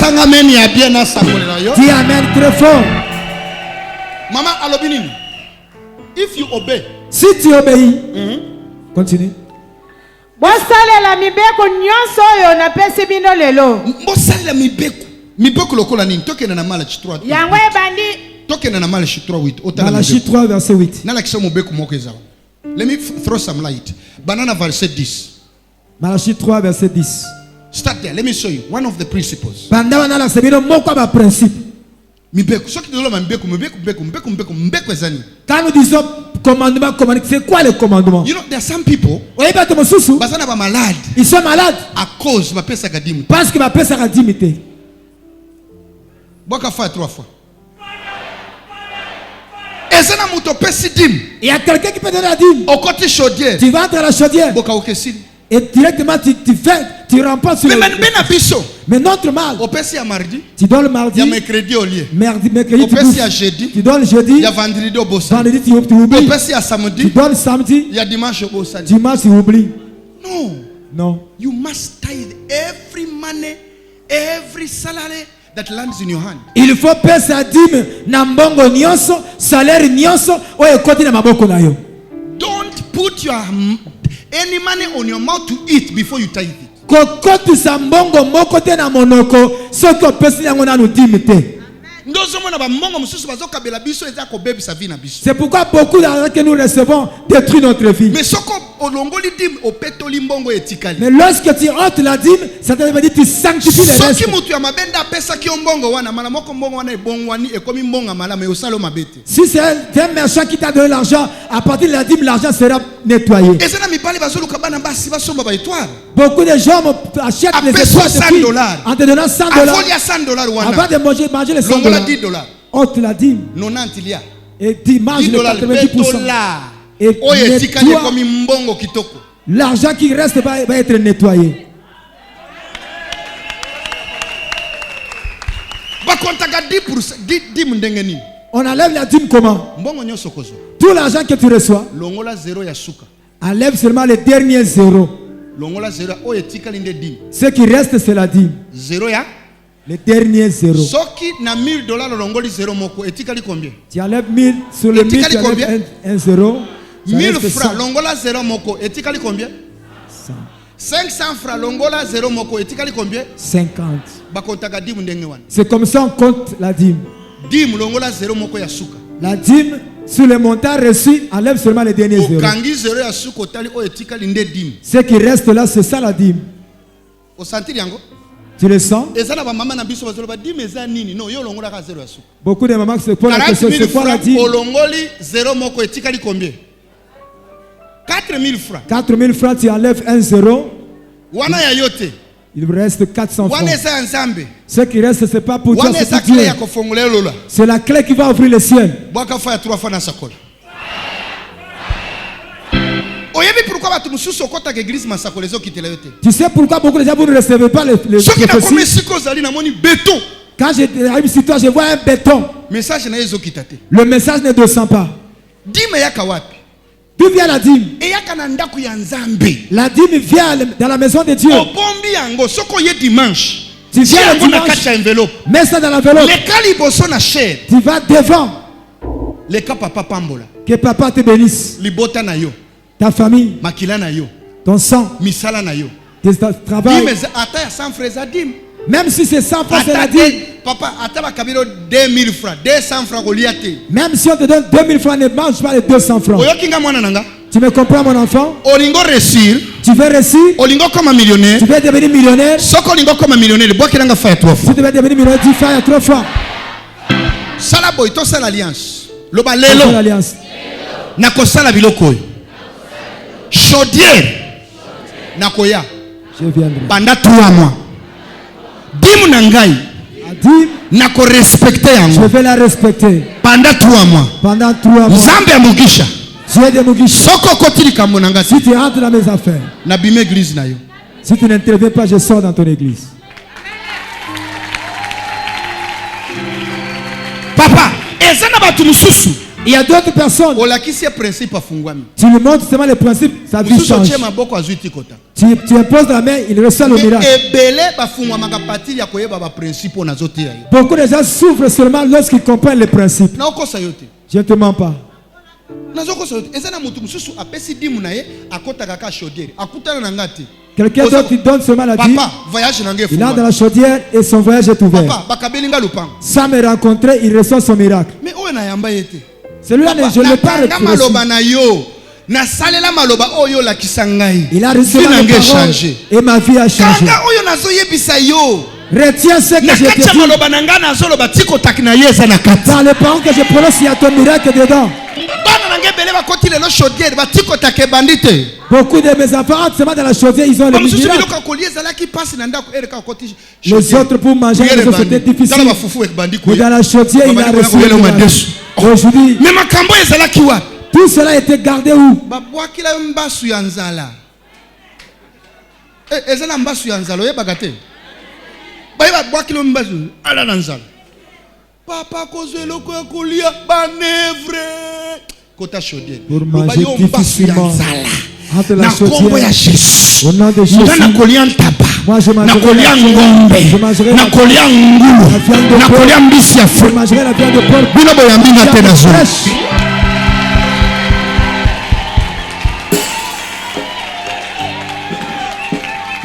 Sangameni a bien à sa yo. Dis Amen très fort. Maman alobinini. If you obey. Si tu obéis, continue. bosalela mibeko nyonso oyo napesi bino lelo Bosalela mibeko. Mibeko lokola nini? Tokena na Malachi 3. yango ebandi Tokena na Malachi 3:8. Otala Malachie 3, verset 8. Nala kisha mobeko moko ezao. Let me throw some light. Banana verset 10. Malachie 3, verset 10. Start there. Let me show you one of the principles. Pendant on a la sebino moko ba principe. Mibeko. Soki dolo ma mibeko ezani. Quand nous disons commandement, c'est quoi le commandement? You know there are some people. Oui, bah, Bazana ba malade. ils sont malades À cause ba pesa kadimu. parce que ma pèse à dimité. Boka fa 3 fois. Ezana muto pesi dim. Il y a quelqu'un qui peut donner la dîme. Au côté chaudière. Tu vas entrer à la chaudière Boka okesini. et directement tu remportes sur Mais le... man bena biso. Mais notre mal, Au pesi ya mardi. tu donnes le mardi, Ya mercredi au lieu. mercredi Au tu pesi ya bouffes. jeudi. Tu donnes le jeudi, Ya vendredi au bossa. vendredi tu Au oublies, pesi ya tu samedi. donnes samedi, Ya dimanche au bossa. dimanche tu oublies. No. Non. You must tithe every money, every salary that lands in your hand. Il faut payer sa dîme na mbongo nyonso, salaire nyonso, oye koti na maboko na yo. Don't put your any money on your mouth to eat before you tithe it. Kokoti sa mbongo moko te na monoko, soki opesi yango nanu dîme te. Ndozomona ba mbongo mususu bazokabela biso eza ko bebisa vie na biso. C'est pourquoi beaucoup d'argent que nous recevons détruit notre vie. Mais soko olongoli dim opetoli mbongo etikali. Mais lorsque tu ôtes la dîme, ça veut dire que tu sanctifies le reste. Soki mutu ya mabenda apesa ki mbongo wana mala moko mbongo wana ebongwani ekomi mbonga mala mais osalo mabete. Si c'est un méchant qui t'a donné l'argent, à partir de la dîme, l'argent sera nettoyé. Ezana mibali bazoluka bana basi basomba ba étoile. Beaucoup de gens achètent les Après étoiles 100 de filles dollars. en te donnant 100 Avant dollars. il y a 100 dollars Avant wana. de manger les 100 Longola dollars. 10 dollars. Ôte la dîme 90 il y a. et tu manges 10 le dollars 90%. Et oyo etikali nettoie. ekomi mbongo kitoko. L'argent qui reste va être nettoyé. Bakontaka 10% ndenge nini? On enlève la dîme comment? Mbongo nyonso kozo. Tout l'argent que tu reçois, Longola 0 ya suka. enlève seulement les derniers zéros. Longola 0 oyo etikali nde 10. Ce qui reste, c'est la dîme. 0 ya. Les derniers zéros. Soki na 1000 dollars longoli 0 moko etikali combien? Tu enlèves 1000, sur le 1000, Etikali tu combien? enlèves un zéro. Ça 1000 reste francs 100. longola 0 moko etikali combien? 500 francs longola 0 moko etikali combien? 50. Bakontaka 10 ndenge wana. C'est comme ça on compte la dîme. 10 longola 0 moko ya suka. La dîme, sur le montant reçu, enlève seulement les derniers zéros. Okangi 0 ya suka otali oyo etikali nde 10. Ce qui reste là, c'est ça la dîme. Osantiri yango? Tu le sens? Ezana ba mama na biso bazoloba 10 eza nini? Non, yo longola ka 0 ya suka. Beaucoup de mamans se posent la 40 question, 000 c'est quoi la francs dîme? olongoli 0 moko etikali combien? 4 000 francs. 4 000 francs, tu enlèves un zéro, Wana ya yote. il reste 400 Wana francs. eza ya nzambe. Ce qui reste, c'est pas pour toi, Wana c'est eza pour Dieu. clé ya kofongola lola. C'est la clé qui va ouvrir le ciel. Bwaka fa ya 3 fois na sakola. Oyebi pourquoi batu mususu okota ke église masakola ezo kitela yote. Tu sais pourquoi beaucoup de gens, vous ne recevez pas les Soki na prophéties? komi siko zali na moni béton. Quand j'arrive sur toi, je vois un béton. Message na ezo kitate. Le message ne descend pas. Dime yaka wapi? D'où vient la dîme? E yaka na ndaku ya nzambe. La dîme vient dans la maison de Dieu. Obombi yango soko ye dimanche. Tu viens le yango na dimanche, kati ya enveloppe. mets ça dans l'enveloppe. Le kali boso na chair. Tu vas devant. Le ka papa pambola. Que papa te bénisse. Libota na yo. Ta famille, Makila na yo. ton sang, Misala na yo. tes travail. Dime ata ya 100 frères dim. Même si c'est 100 francs, c'est la Ata dîme. papa ata ba kabilo 2000 francs, 200 francs oliate. Même si on te donne 2000 francs, ne mange pas les 200 francs. Oyokinga mwana nanga. Tu me comprends, mon enfant? Olingo réussir. Tu veux réussir? Olingo comme un millionnaire. Tu veux devenir millionnaire? Soko olingo comme un millionnaire. Bwakilanga fa ya 3 fois. Si tu veux devenir millionnaire, tu fais 3 fois. Sala boy to sala alliance. Loba C'est lelo. l'alliance. Nakosala biloko oyo. Chaudière. Nakoya. Je viendrai. Pendant 3 mois. Dimu na ngai. La dîme, Nako respecter je yango. vais la respecter. Pendant 3 mois. Pendant 3 mois. Nzambe ya mugisha. Dieu de Mugisha. Soko kotili kambo na ngati. Si tu entres dans mes affaires, Na bime église na yo. si tu n'interviens pas, je sors dans ton église. Papa, ezana batu mususu. Il y a d'autres personnes. olakisi ye principe afungwami Tu lui montres seulement les principes, sa vie mosusu change. otie maboko azwi ti kota Tu imposes la main, il reçoit le miracle. ebele bafungwamaka patiri ya koyeba baprincipe oyo nazoteya yo Beaucoup de gens souffrent seulement lorsqu'ils comprennent les principes. naokosa yo te Je ne te mens pas. nazokosa yo te eza na motu mosusu apesi dimu na ye akotaka ka chaudiere akutana na nga te Quelqu'un Oza- d'autre qui donne seulement la vie, papa voyage na nga il entre dans efungwami la chaudière et son voyage est ouvert. papa bakabeli nga lupango Sans me rencontrer, il reçoit son miracle. mais oyo nayamba ye te Celui-là, je ne l'ai pas napanga reçu. maloba na yo nasalela maloba oyo olakisa ngai Il a reçu Vie na ma nga parole echange et ma vie a changé. kaka oyo nazoyebisa yo Retiens ce que na je kati ya te dis. maloba na ngai nazoloba tikotaki na ye eza na kati Dans les paroles que je prononce, il y a ton miracle dedans. bana na ngai ebele bakoti lelo chaudiere batikotaka ebandi te Beaucoup de mes enfants entrent seulement dans la chaudière, ils ont le bamosusu miracle. biloko ya kolia ezalaki mpasi na ndako ereka akoti Les autres pour manger, c'était difficile. tala bafufu ebandi Mais dans la chaudière, il a reçu le miracle. Aujourd'hui, me makambo oyo ezalaki wapi tout cela était gardé où? babwakila yo mbasu ya nzala eza na mbasu ya nzala oyebaka te baye babwakila yo mbasu ala na nzala papa kozwa eloko ya kolia banevre kota chaudiere Pour loba manger yo mbasu ya difficilement. nzala Entre la na nkombo ya chaudière, jésus au nom de Jésus, nga nakolia ntaba moi je mangerai nakolia la ngombe je mangerai la nakolia ngulu la viande de nakolia porc. mbisi ya Je fo mangerai la viande de porc. bino boyambi nga te na zolo Fraîche.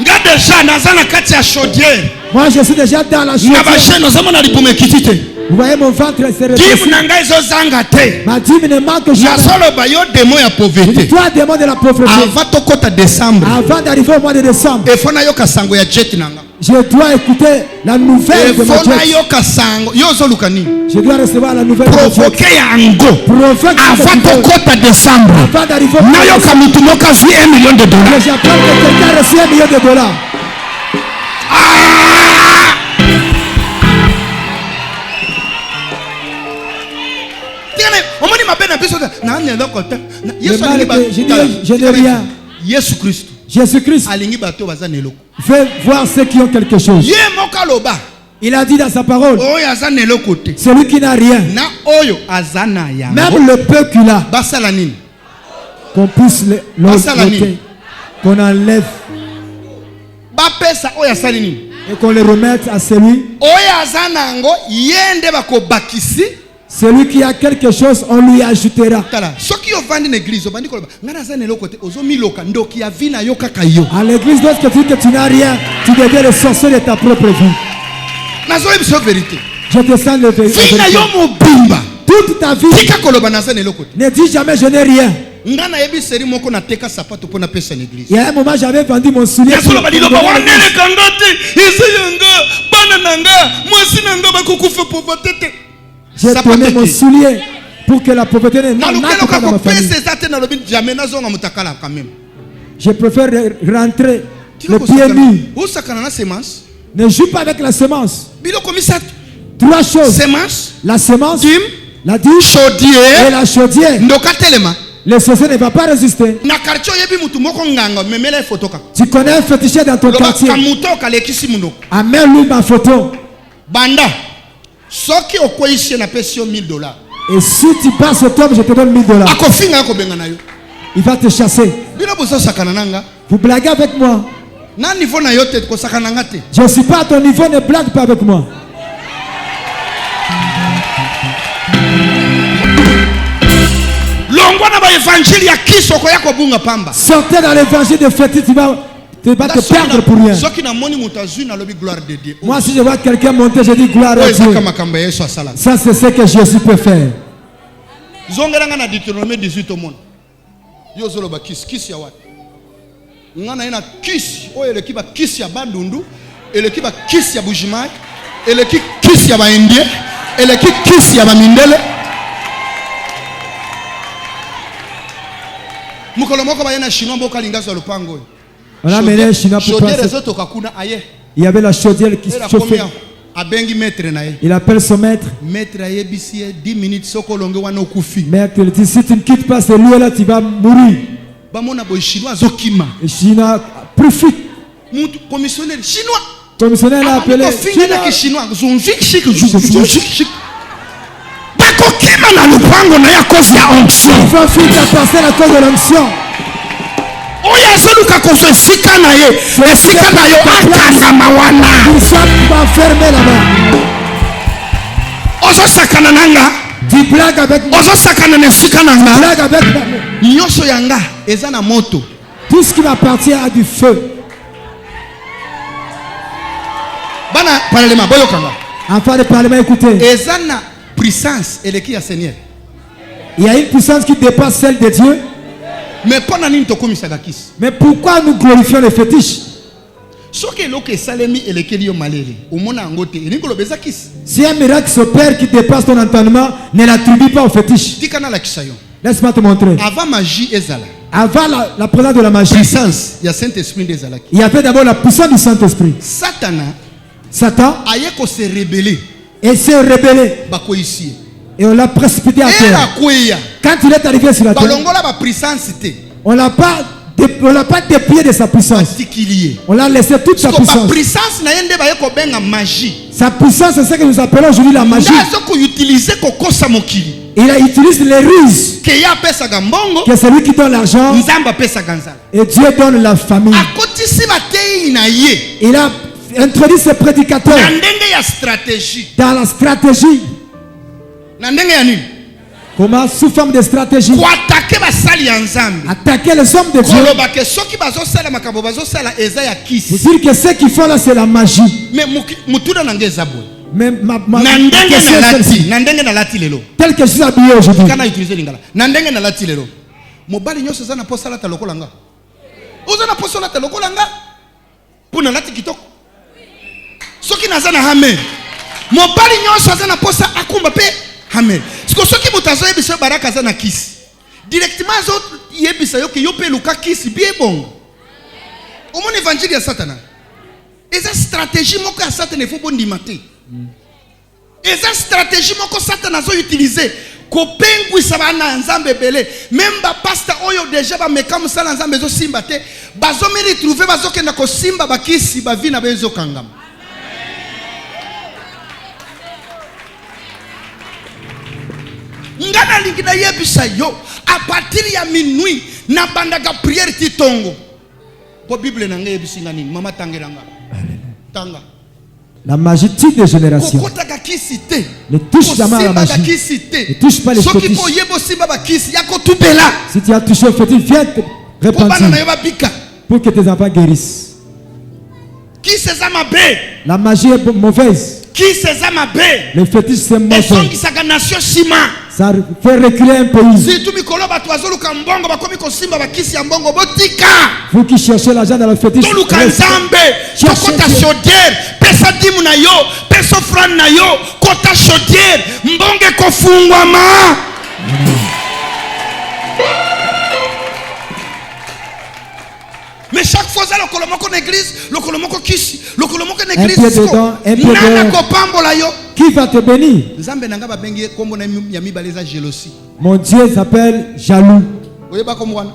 nga deja naza na kati ya chaudiere Moi je suis déjà dans la na chaudière. bashene ozamona libumu ekiti te Vous voyez mon ventre se dimu rétrécit. na ngai ezozanga te Ma dîme ne manque jamais. nazoloba yo demo ya pauvreté Toi, démon de la pauvreté, avant tokota décembre avant d'arriver au mois de décembre, efo nayoka sango ya jet na nga je dois écouter la nouvelle de efo mon Dieu. nayoka sango yo ozoluka nini Je dois recevoir la nouvelle de mon Dieu. provoke yango Provoque avant cette nouvelle. tokota décembre Avant d'arriver au mois de nayoka décembre, mutu moko azwi $1 million j'apprends que quelqu'un a reçu $1 million. omoni mabe na biso nani eloko te Le mal que je dis, je n'ai rien. yesu kristo Jésus-Christ alingi bato baza na eloko veut voir ceux qui ont quelque chose. ye moko aloba Il a dit dans sa parole, oyo aza na eloko te celui qui n'a rien, na oyo aza na yango même le peu qu'il a, basala nini qu'on puisse Basala nini? l'ôter, qu'on enlève bapesa oyo asali nini et qu'on le remette à celui. oyo aza na yango ye nde bakobakisi Celui qui a quelque chose, on lui ajoutera. tala soki ovandi na église obandi koloba ngai naza na eloko te ozomiloka ndoki ya vi na yo kaka yo À l'église, lorsque tu dis que tu n'as rien, tu deviens le sorcier de ta propre vie. nazoyebisa yo vérité Je te sens le vi na yo vérité. mobimba Toute ta vie, tika koloba naza na eloko te ne dis jamais je n'ai rien. ngai nayebi seri moko nateka sapato mpo napesa na église Il y a un moment, j'avais vendu mon soulier. nazoloba liloba wana eleka nga te eza yanga bana na nga mwasi na nga bakokufa pauvreté te J'ai donné mon soulier pour que la pauvreté n'entre nalukelaka pas dans ma famille. kopesa eza te nalobi jamais nazonga motakala quand même Je préfère rentrer le pied nu. osakana na semence Ne joue pas avec la semence. biloko misato 3 choses. semence La semence, dîme la dîme et chaudier la chaudière. ndoka telema Le sorcier ne va pas résister. na quartier oyebi mutu moko nganga memela ye foto kaka Tu connais un féticheur dans ton loba quartier. kamuto kalekisi munoko Amène-lui ma photo. banda soki okweyisi ye napesi yo $1000 Et si tu passes cet homme, je te donne $1000. akofinga akobenga na yo Il va te chasser. bino bozosakana na nga Vous blaguez avec moi. na niveau na yo te kosakana nga te Je ne suis pas à ton niveau, ne blague pas avec moi. longwa na baevangile ya kiso okoya kobunga pamba Sortez dans l'évangile de fétiche, tu vas te perdre pour rien. soki namoni moto azwi nalobi gloire de dieu Moi, si je vois quelqu'un monter, je dis gloire oyo à ezaka Dieu. makambo ya yesu asala Ça, c'est ce que Jésus peut faire. zongelanga na deutéronome 18 omona yo ozoloba kisi ya wapi nga na ye na kisi oyo eleki bakisi ya bandundu eleki bakisi ya bujimai eleki kisi ya baindien eleki kisi ya bamindele mokolo moko baye na chinois mboka lingaso ya lupango oyo On a mené un Chinois pour chaudière passer. ezotoka kuna aye Il y avait la chaudière qui Ela chauffait. komi abengi maître na ye Il appelle son maître. maître ayebisi ye 10 minutes soko olonge wana okufi Maître, il dit si tu ne quittes pas ce lieu-là, tu vas mourir. bamona boye chinois azokima Et Chinois profite. mutu commissionnaire chinois Commissionnaire l'a appelé. finga na Chinois. chinois zonzik chik zonzik chik bako okokima na lupango na ya cause ya onction. Il faut fuir ta parcelle à cause de l'onction. Oyo azoluka kozwa esika na ye, esika na yo akangama wana. Il soit fermé là-bas. Ozosakana nanga. Tu blagues avec moi. Ozosakana na esika na nga. Blague avec moi. Nyonso yanga eza na moto. Tout ce qui m'appartient a du feu. Bana parlement boyokanga. Enfant de parlement, écoutez. Eza na puissance eleki ya Seigneur. Il y a une puissance qui dépasse celle de Dieu. Mais pendant nini tokomisaka kisi? Mais pourquoi nous glorifions les fétiches? Soki eloko esalemi elekeli yo malele, omona yango te, elingi koloba eza kisi. Si un miracle s'opère qui dépasse ton entendement, ne l'attribue pas aux fétiches. Tika nalakisa yo. Laisse-moi te montrer. Avant magie ezala. Avant la présence de la magie, Puissance, il y a Saint-Esprit ezalaki. il y avait d'abord la puissance du Saint-Esprit. Satan aye ko se rebeller. et s'est rebellé. Bako ici. Et on l'a précipité à Et terre. la kweya. Quand il est arrivé sur la terre, Balongola ba puissance te. on l'a pas déplié de sa puissance. Tikilier. On l'a laissé toute sa Parce que puissance. puissance na yende ba yeko benga magie. Sa puissance, c'est ce que nous appelons aujourd'hui la magie. Ndazo ko utiliser ko kosa mokili. Il utilise les ruses. Que ya pesa gambongo. Que celui qui donne l'argent Nzamba pesa ganzala. et Dieu donne la famille. Akotisi batei na ye. Il a introduit ses prédicateurs Na ndenge ya stratégie. dans la stratégie. Na ndenge ya nini? Comment? Sous forme de stratégie. Ko attaquer basali ya Nzambe. Attaquer les hommes de Dieu. Koloba ke soki bazosala makambo bazosala eza ya Pour kisi. dire que ce qu'ils font là, c'est la magie. Mais mutuna na ngeza boy. Mais ma Na ndenge question na est lati, celle-ci. na ndenge na lati lelo. Tel que je suis habillé aujourd'hui. Kana utiliser lingala. Na ndenge na lati lelo. Mobali nyoso za na posa lata lokola nga. Oza na posa lata lokola nga. Puna lati kitoko. Soki naza na hamel. Mobali nyoso za na posa akumba pe hamel. Siko soki mutazo yebisa baraka za na kisi. Directement zo yebisa yo ke yo pe luka kisi bien bon. Omoni évangile ya Satana. Eza stratégie moko ya Satana faut bon dimate. Eza stratégie moko Satana zo utiliser ko pengwisa bana Nzambe belé. Même ba pasteur oyo déjà ba meka musala Nzambe zo simba te. Bazo me retrouver bazo kenda ko simba bakisi ba vina benzo kangama. Ngana lingina yebisa yo à partir ya minuit na bandaga prière titongo. Po Bible na ngaye bisinga nini mama tangeranga. Tanga. La magie tue des générations. Kokota ka kisi te. Ne touche jamais à la magie. Ne touche pas les fétiches. Soki ko yebo simba ba kisi yako tubela. Si tu as touché au fétiche, viens te Ko bana na repentir yo ba bika. pour que tes enfants guérissent. Qui c'est ça ma bé? La magie est mauvaise. Qui c'est ça ma bé? Le fétiche c'est Et mauvais. son qui sa nation sima. Ça fait reculer un pays. Si tu mikolo ba toazolu ka mbongo ba komi ko simba ba kisi ya mbongo botika. Vous qui cherchez l'argent dans le fétiche, Tolu ka restez. Nzambe. Tokota chaudière. Pesa dimu na yo. Pesa fran na yo. Kota chaudière. Mbonge ko fungwama. Mais chaque fois ça le kolomoko na église, le kolomoko kisi, le kolomoko na église. Un pied dedans, un pied Nana dehors. ko pambola yo. Qui va te bénir? Nzambe nanga ba bengi kombo na ya mibaleza jalousie. Mon Dieu s'appelle jaloux. Oyeba kombo wana.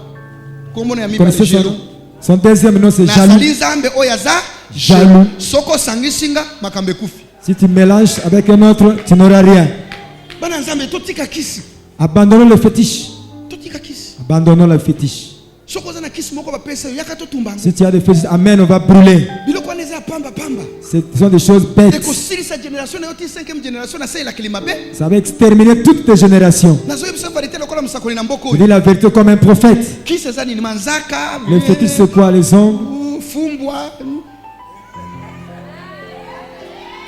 Kombo na ya Vous connaissez mibaleza son jaloux. nom? Son deuxième nom c'est Na jaloux. sali Nzambe oyaza Jaloux. Soko sangisinga makambe kufi. Si tu mélanges avec un autre, tu n'auras rien. Bana Nzambe totika kisi. Abandonnons le fétiche. Totika kisi. Abandonnons le fétiche. Soko za na kisi moko ba pesa yo yaka to tumbanga. Si tu as des fétiches, amen, on va brûler. Biloko wana eza pamba pamba. Ce sont des choses Et bêtes. ko silisa génération na yo ti 5e génération na sai la kilima be. Ça va exterminer toutes tes générations. Nazo yebisa vérité lokola musakoli na mboko. Je dis la vérité comme un prophète. Qui c'est ça ni manzaka? Les fétiches, c'est quoi? Les hommes. Fumbwa.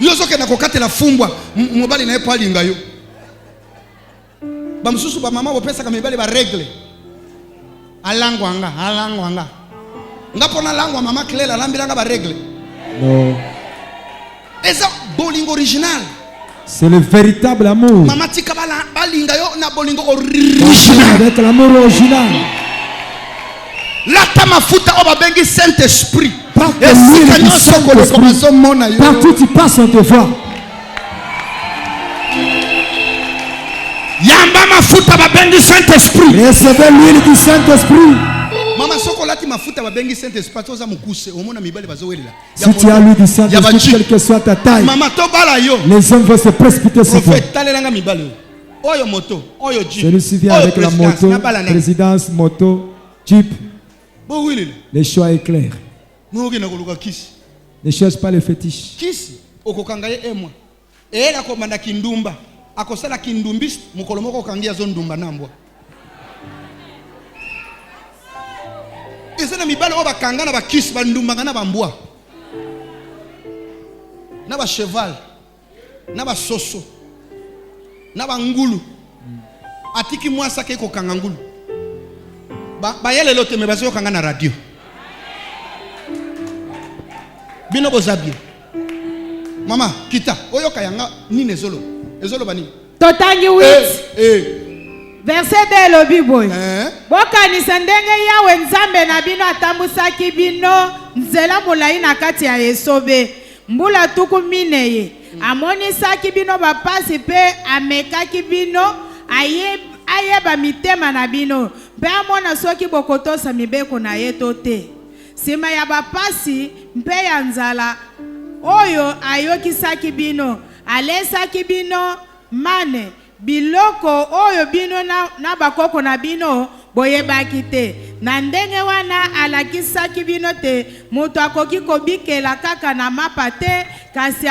Yozo ke na kokatela fumbwa mobali na epo alinga yo. Ba mususu ba mama bopesa ka mibali ba règle. Alangwanga. Ngapona langwa mama Clela lambilanga ba règle. Non. Eza bolingo original. C'est le véritable amour. Mama tika balinga yo na bolingo original. Avec l'amour original. Lata mafuta oba bengi Saint-Esprit. Partout tu passes, on te voit. Yamba mafuta ba bengi Saint-Esprit. Recevez l'huile du Saint-Esprit. Mama soko lati mafuta ba bengi Saint-Esprit toza mukuse omona mibali bazowelela. Si tu as l'huile du Saint-Esprit, quelle que soit ta taille, Mama to bala yo. les hommes vont se précipiter sur toi. Prophète talelanga mibali. Oyo moto, oyo jeep. Celui-ci vient Oyo avec la présidence, moto, na balana. présidence, moto, jeep. Bo wili. Le choix est clair. Nuki na koluka kisi. Ne cherche pas le fétiche. Kisi okokanga ye emwa. Ela komanda kindumba. Akosala kindumbiste mukolo moko kangia zo ndumba nambwa. Ezana mibale oba kanga na bakisi ba ndumba na bambwa. Na ba cheval. Na ba soso. Na ba ngulu. Atiki mwasa ke kokanga ngulu. Ba yele lote me bazo kanga na radio. Bino bozabie. Mama, kita. Oyo kayanga nini ezolo? Ezolo bani? Totangi 8. Verset de lobi boy. Bokanisa ndenge yawe nzambe na bino atambusaki bino nzela mulai na kati ya esobe. Mbula tuku mineye. Amonisaki bino bapasi pe amekaki bino ayeba mitema na bino. Pe amona soki bokotosa mibeko na yeto te. Sima ya bapasi mpe ya nzala oyo ayokisaki bino alesaki bino mane biloko oyo bino na bakoko na bino boyebaki te na ndenge wana alakisaki bino te mutu akoki kobikela kaka na mapa te kasi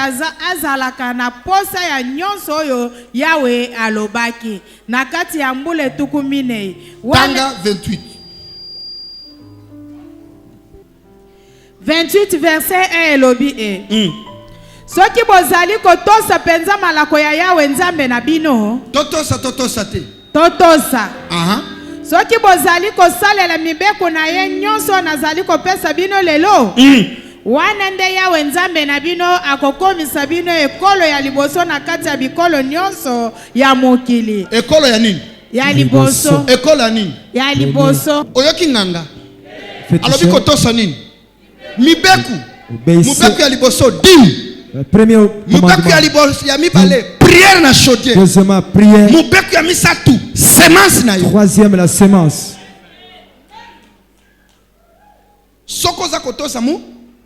azalaka na posa ya nyonso oyo yawe alobaki na kati ya mbula tuku minei. Tanga 28. 28 verset 1 elobi soki bozali kotosa penza malako ya yawe nzambe na bino totosa te totosa soki bozali kosalela mibeko na ye nyonso nazali kopesa bino lelo wana nde yawe nzambe na bino akokomisa bino ekolo ya liboso na kati ya bikolo nyonso ya mokili. Ekolo ya nini? Ya liboso. Ekolo ya nini? Ya liboso. Oyoki nganga alobi kotosa nini? Mibeku. Mubeku ya liboso dim. Premier Mubeku ya liboso ya mibale prière na chaudier. Deuxièmement prière. Mubeku ya misatu semence na yo. Troisième la semence. Soko za kotosa mu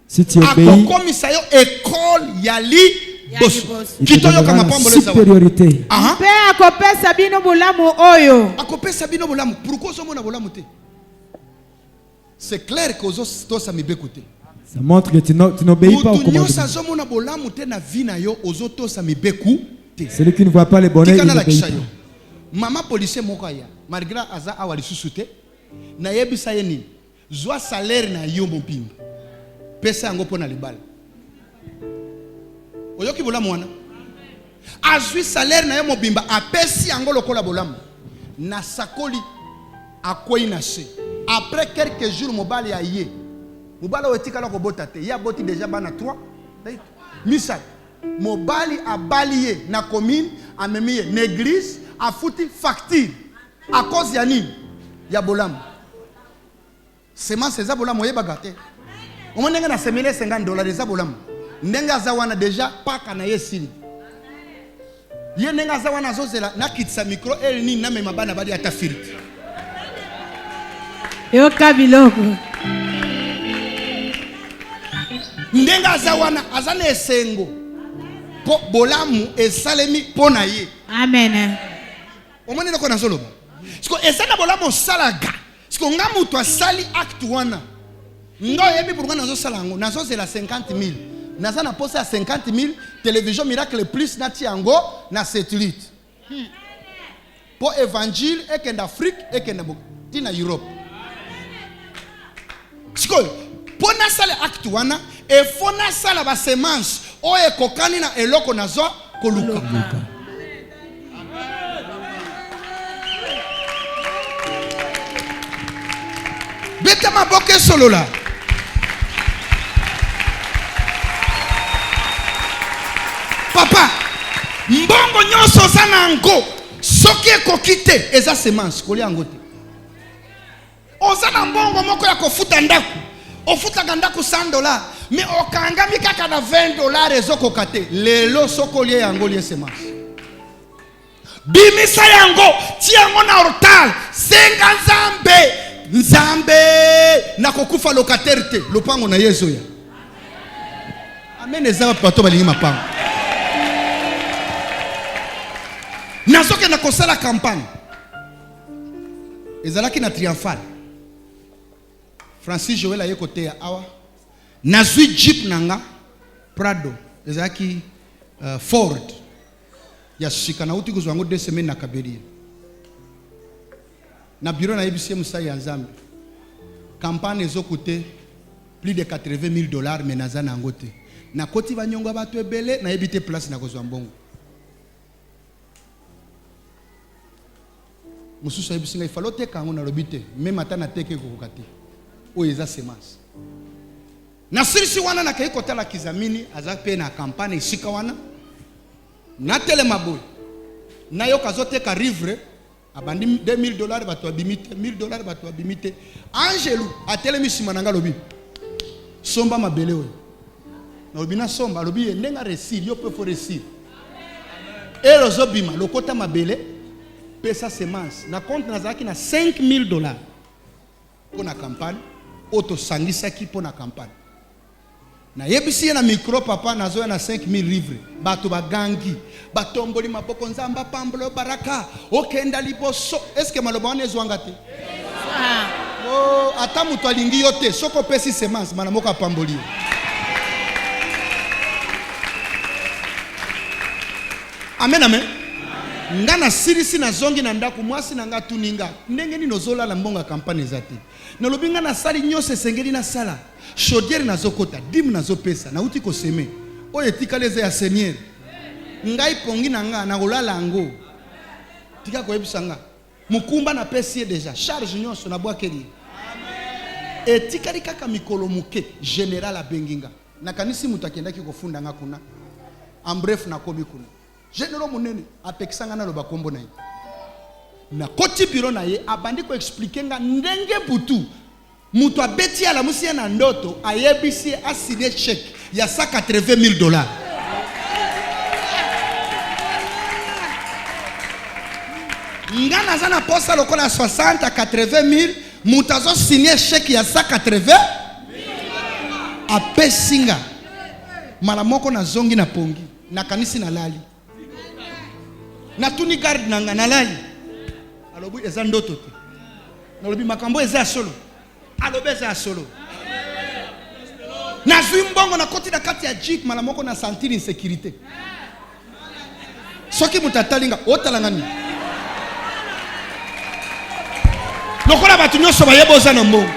si tu obéis, akokomisa yo école ya liboso. Kitoyo kama pambole za supériorité. Pe akopesa bino bulamu oyo. Akopesa bino bulamu. Pourquoi somo na bulamu te? C'est clair que ozo tosa mibeku te. Ça montre que tu n'obéis pas au commandement. Celui qui ne voit pas les bonheurs, il n'obéit pas. Maman policier mokaya, malgré aza awali susute, na yebisa ye nini? Zwa salaire na yo mopimba. Pesa yango pona libala. Oyoki bolamu wana? Azwi salaire na yo mobimba, apesi yango lokola bolamu. Na sakoli akwei na se. Après quelques jours mobali ya ye. Mobali otikala ko bota te. Ya boti déjà bana 3. Misal. Mobali abali na commune amemi ye l'église a fouti facture à cause ya nini? Ya bolamu. Semence eza bolamu ye bagate. Omonenga na semene $50 eza bolamu. Ndenga za wana déjà paka na ye sili. Ye ndenga za wana zozela na kitsa micro el ni na mema bana bali ata firiti. Yo kabiloko. Ndenga za wana azana esengo. Po bolamu esalemi pona ye. Amen. Omoni loko na zolo. Siko esana bolamu salaga. Siko nga mutu asali acte wana. Ngo yebi pourquoi nazo salango, nazo zela 50,000. Naza na posa 50,000 télévision Miracle Plus na tiango na satellite. Po évangile et en Afrique et en Europe. Siko pona sala acte wana e fona sala ba semence o e kokani na eloko nazo koluka. Beta maboke solo la. Papa, mbongo nyonso sana ngo soki ekokite eza semence kolia ngo te. Ozana mbongo moko ya kofuta ndaku. Ofutaka ndaku $100 mais okangami kaka na $20 ezokoka te. Lelo sokolie yango lie semence. Bimisa yango tiango na hortal senga nzambe na kokufa locataire te lopango na yezo ya. Amen eza pato balingi mapango. nazoke na kosala campagne ezalaki na triomphal Francis Joel aye côté ya awa nazwi jeep nanga Prado ezalaki Ford ya shika na uti kuzwango 2 semaines na Kaberia na bureau na ABC Musai ya Nzambe campagne ezokote plus de $80,000 mais naza na ngote na koti banyonga bato ebele na ebite place na kozwa mbongo mususu ebisinga ifalo teka ngo na lobite même ata na teke kokati o eza semence na sirisi wana na kaiko tala kizamini aza pe na campagne isika wana na tele maboy na yo kazote ka livre abandi $2,000 bato abimite $1,000 bato abimite Angelu atele misima nanga lobi somba mabele oyo na obina somba lobi ndenga resir yo pe fo resir elo zobima lokota mabele pesa semence na compte nazaki na $5,000 pour na campagne auto sangisaki pour na campagne na yebisi na micro papa nazo na 5,000 livres bato bagangi batomboli maboko nzamba pambolo baraka okenda liboso est-ce que maloba wana ezwanga te oh ata mutu alingi yo te soko pesi semence mana moko apamboli amen amen ngana sirisi na zongi na ndako mwasi na ngatu ninga ndenge ni nozola la mbonga campagne zati na lobinga na sali nyose sengeli na sala chaudière na zokota dim na zopesa na uti ko seme o etikaleze ya seigneur ngai pongi na nga na kolala ngo tika ko ebisanga mukumba na pesi déjà charge nyonso na bwakeli amen etikali kaka mikolo muke général abenginga na kanisi mutakenda ki kofunda nga kuna en bref na kobi kuna général munene apekisanga na loba kombo na ye na koti biro na ye abandi ko expliquer nga ndenge butu mutu abeti ala musia na ndoto ayebisi aside chèque ya $180,000 ngana zana posa lokola 60 à 80,000 mutu azo signer chèque ya 180 apesinga mala moko na zongi na pongi na kanisi na lali na tuni garde nanga na lali alobi eza ndoto te nalobi makambo eza solo alobi eza solo na zwi mbongo na koti na kati ya jeep mala moko na sentir insécurité soki mutatalinga otalanga ni lokola batu nyonso bayeboza na mbongo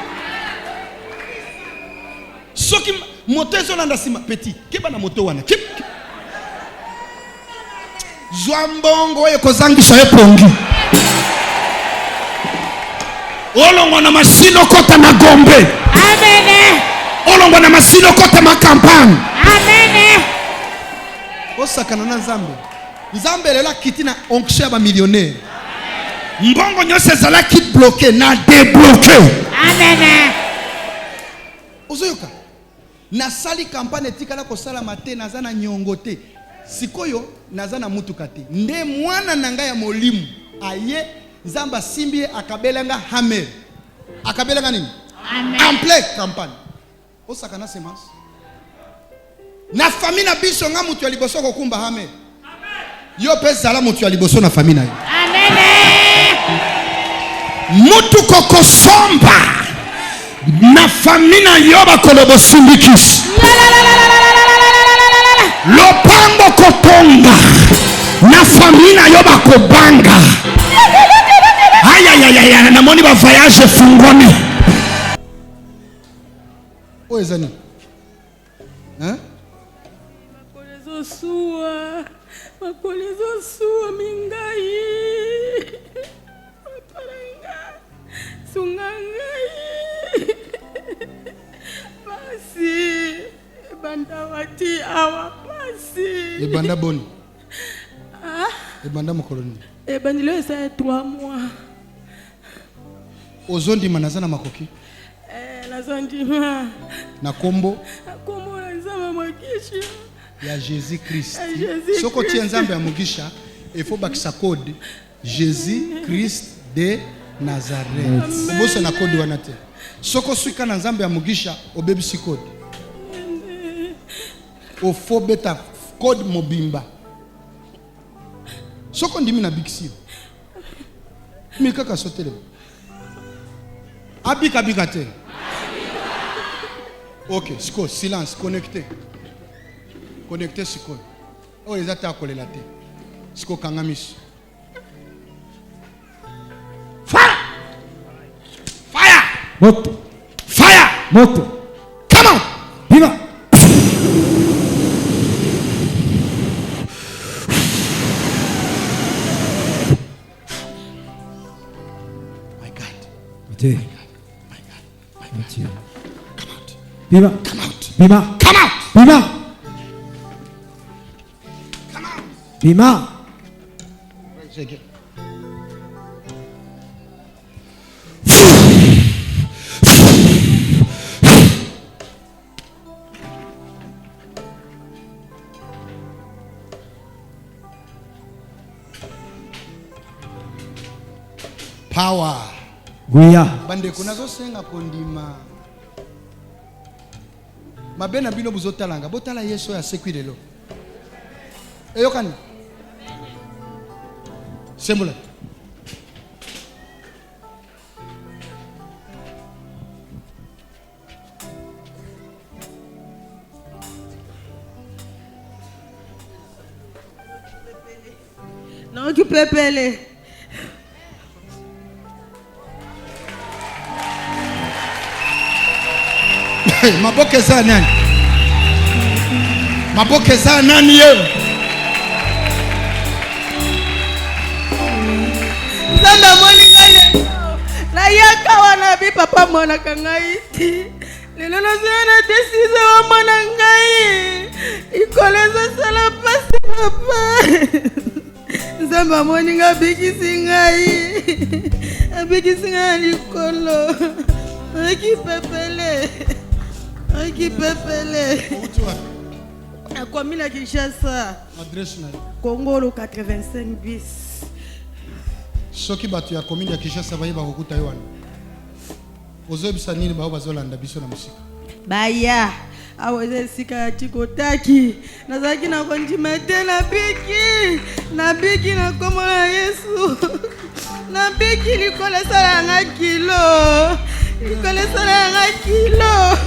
soki moto ezolanda sima petit keba na moto wana zwa mbongo oyo kozangisa ye pongi olongo na masino kota na Gombe amen olongo na masino kota ma campagne amen osakana na Nzambe Nzambe lela kiti na onction ba millionnaire mbongo nyose ezala ki bloqué na débloqué amen ozoyoka na sali campagne etikala kosala mate naza na nyongo te sikoyo naza na mutuka te nde mwana nanga ya molimu aye Nzamba simbi akabelanga hammer akabelanga nini amen en plein campagne osakana semence na famille na biso nga mutu ya liboso kokumba hammer yo pe zala mutu ya liboso na famille na yo amen mutu kokosomba na famille na yo bakolobo sindikisi lopango kotonga na famille na yo bakobanga ayayayaya namoni ba voyage fungoni o ezani hein makolezo suwa mingai paranga sungangai pasi banda wati awa pasi ebanda boni ebanda mokoloni ebandilo esa 3 mois ozondima naza na makoki nazondima na kombo nazama magisha ya Jésus Christ soko tie Nzambe ya mugisha ifo bakisa code Jésus Christ de Nazareth boso na code wana te soko suika na Nzambe ya mugisha obebisi code ofo beta code mobimba Soko ndimi na bixi. Mika ka sotele. Abika te. Ok, siko, silence, connecté. Connecté siko. Oh, les attaques à la tête. Siko kangamis. Fire! Fire! Moto. Fire! Moto. Come on! Viva. My God. Mathieu. My God. Mathieu. Come out. Viva. Come out. Bima. Come out. Bima. Come out. Bima. Power. Guya. Bande kunazo senga kondima. Mabena bino buzotalanga. Botala Yesu ya sekwi lelo. Eyokani. Sembula. Non, qui peut peler. Maboke za nani? Maboke za nani yo? Zanda moni ngale. Na yaka wana bi papa mona kangaiti. Lelo na zana desizo wa mona ngai. Ikoleza sala pasi papa. Zamba moni ngabiki ngai. Abiki ngai likolo. Aki pepele. Aki pepele. A commune à Kinshasa. Adresse na. Congolo 85 bis. Soki batu ya commune ya Kinshasa bayiba kokuta yo wana. Ozobisa nini bao bazolanda biso na musika? Baya. Aweze sika ya chikotaki. Nazaki na konjima tena biki. Na biki na komola Yesu. Na biki likole sala nga kilo. Likole sala nga kilo.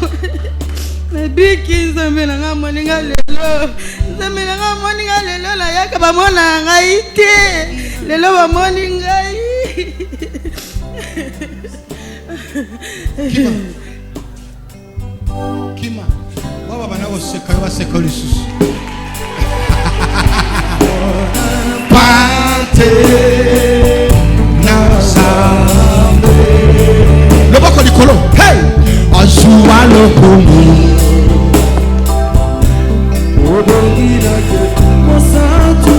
Na biki nzambe na nga moninga lelo. Nzambe na nga moninga lelo la yaka bamona nga ite. Lelo bamoni ngai. Kima. Kima. Baba bana oseka yo baseka lisusu. Pante na sambe. Loboko likolo. Hey! Azuwa lokomo. Odongila ke mosatu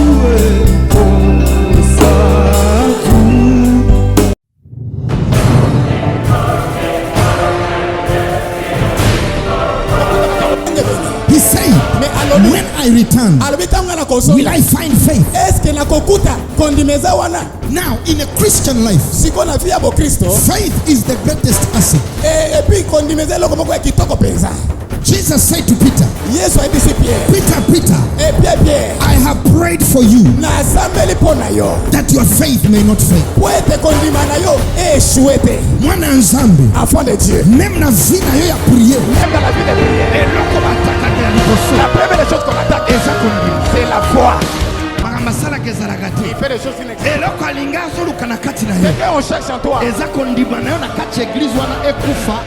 He said, when I return, will I find faith? Now, in a Christian life, faith is the greatest asset. Jesus said to Peter, Peter, I have prayed for you that your faith may not fail. Mwana nzambe, même na vie na yo ya prier, La première chose qu'on attaque, c'est la foi. Masala kezalagati. Il fait des choses inexplicables. Eloko alinga solo kana kati na yo. On cherche en toi. Eza kondima na yo na kati eglise wana ekufa.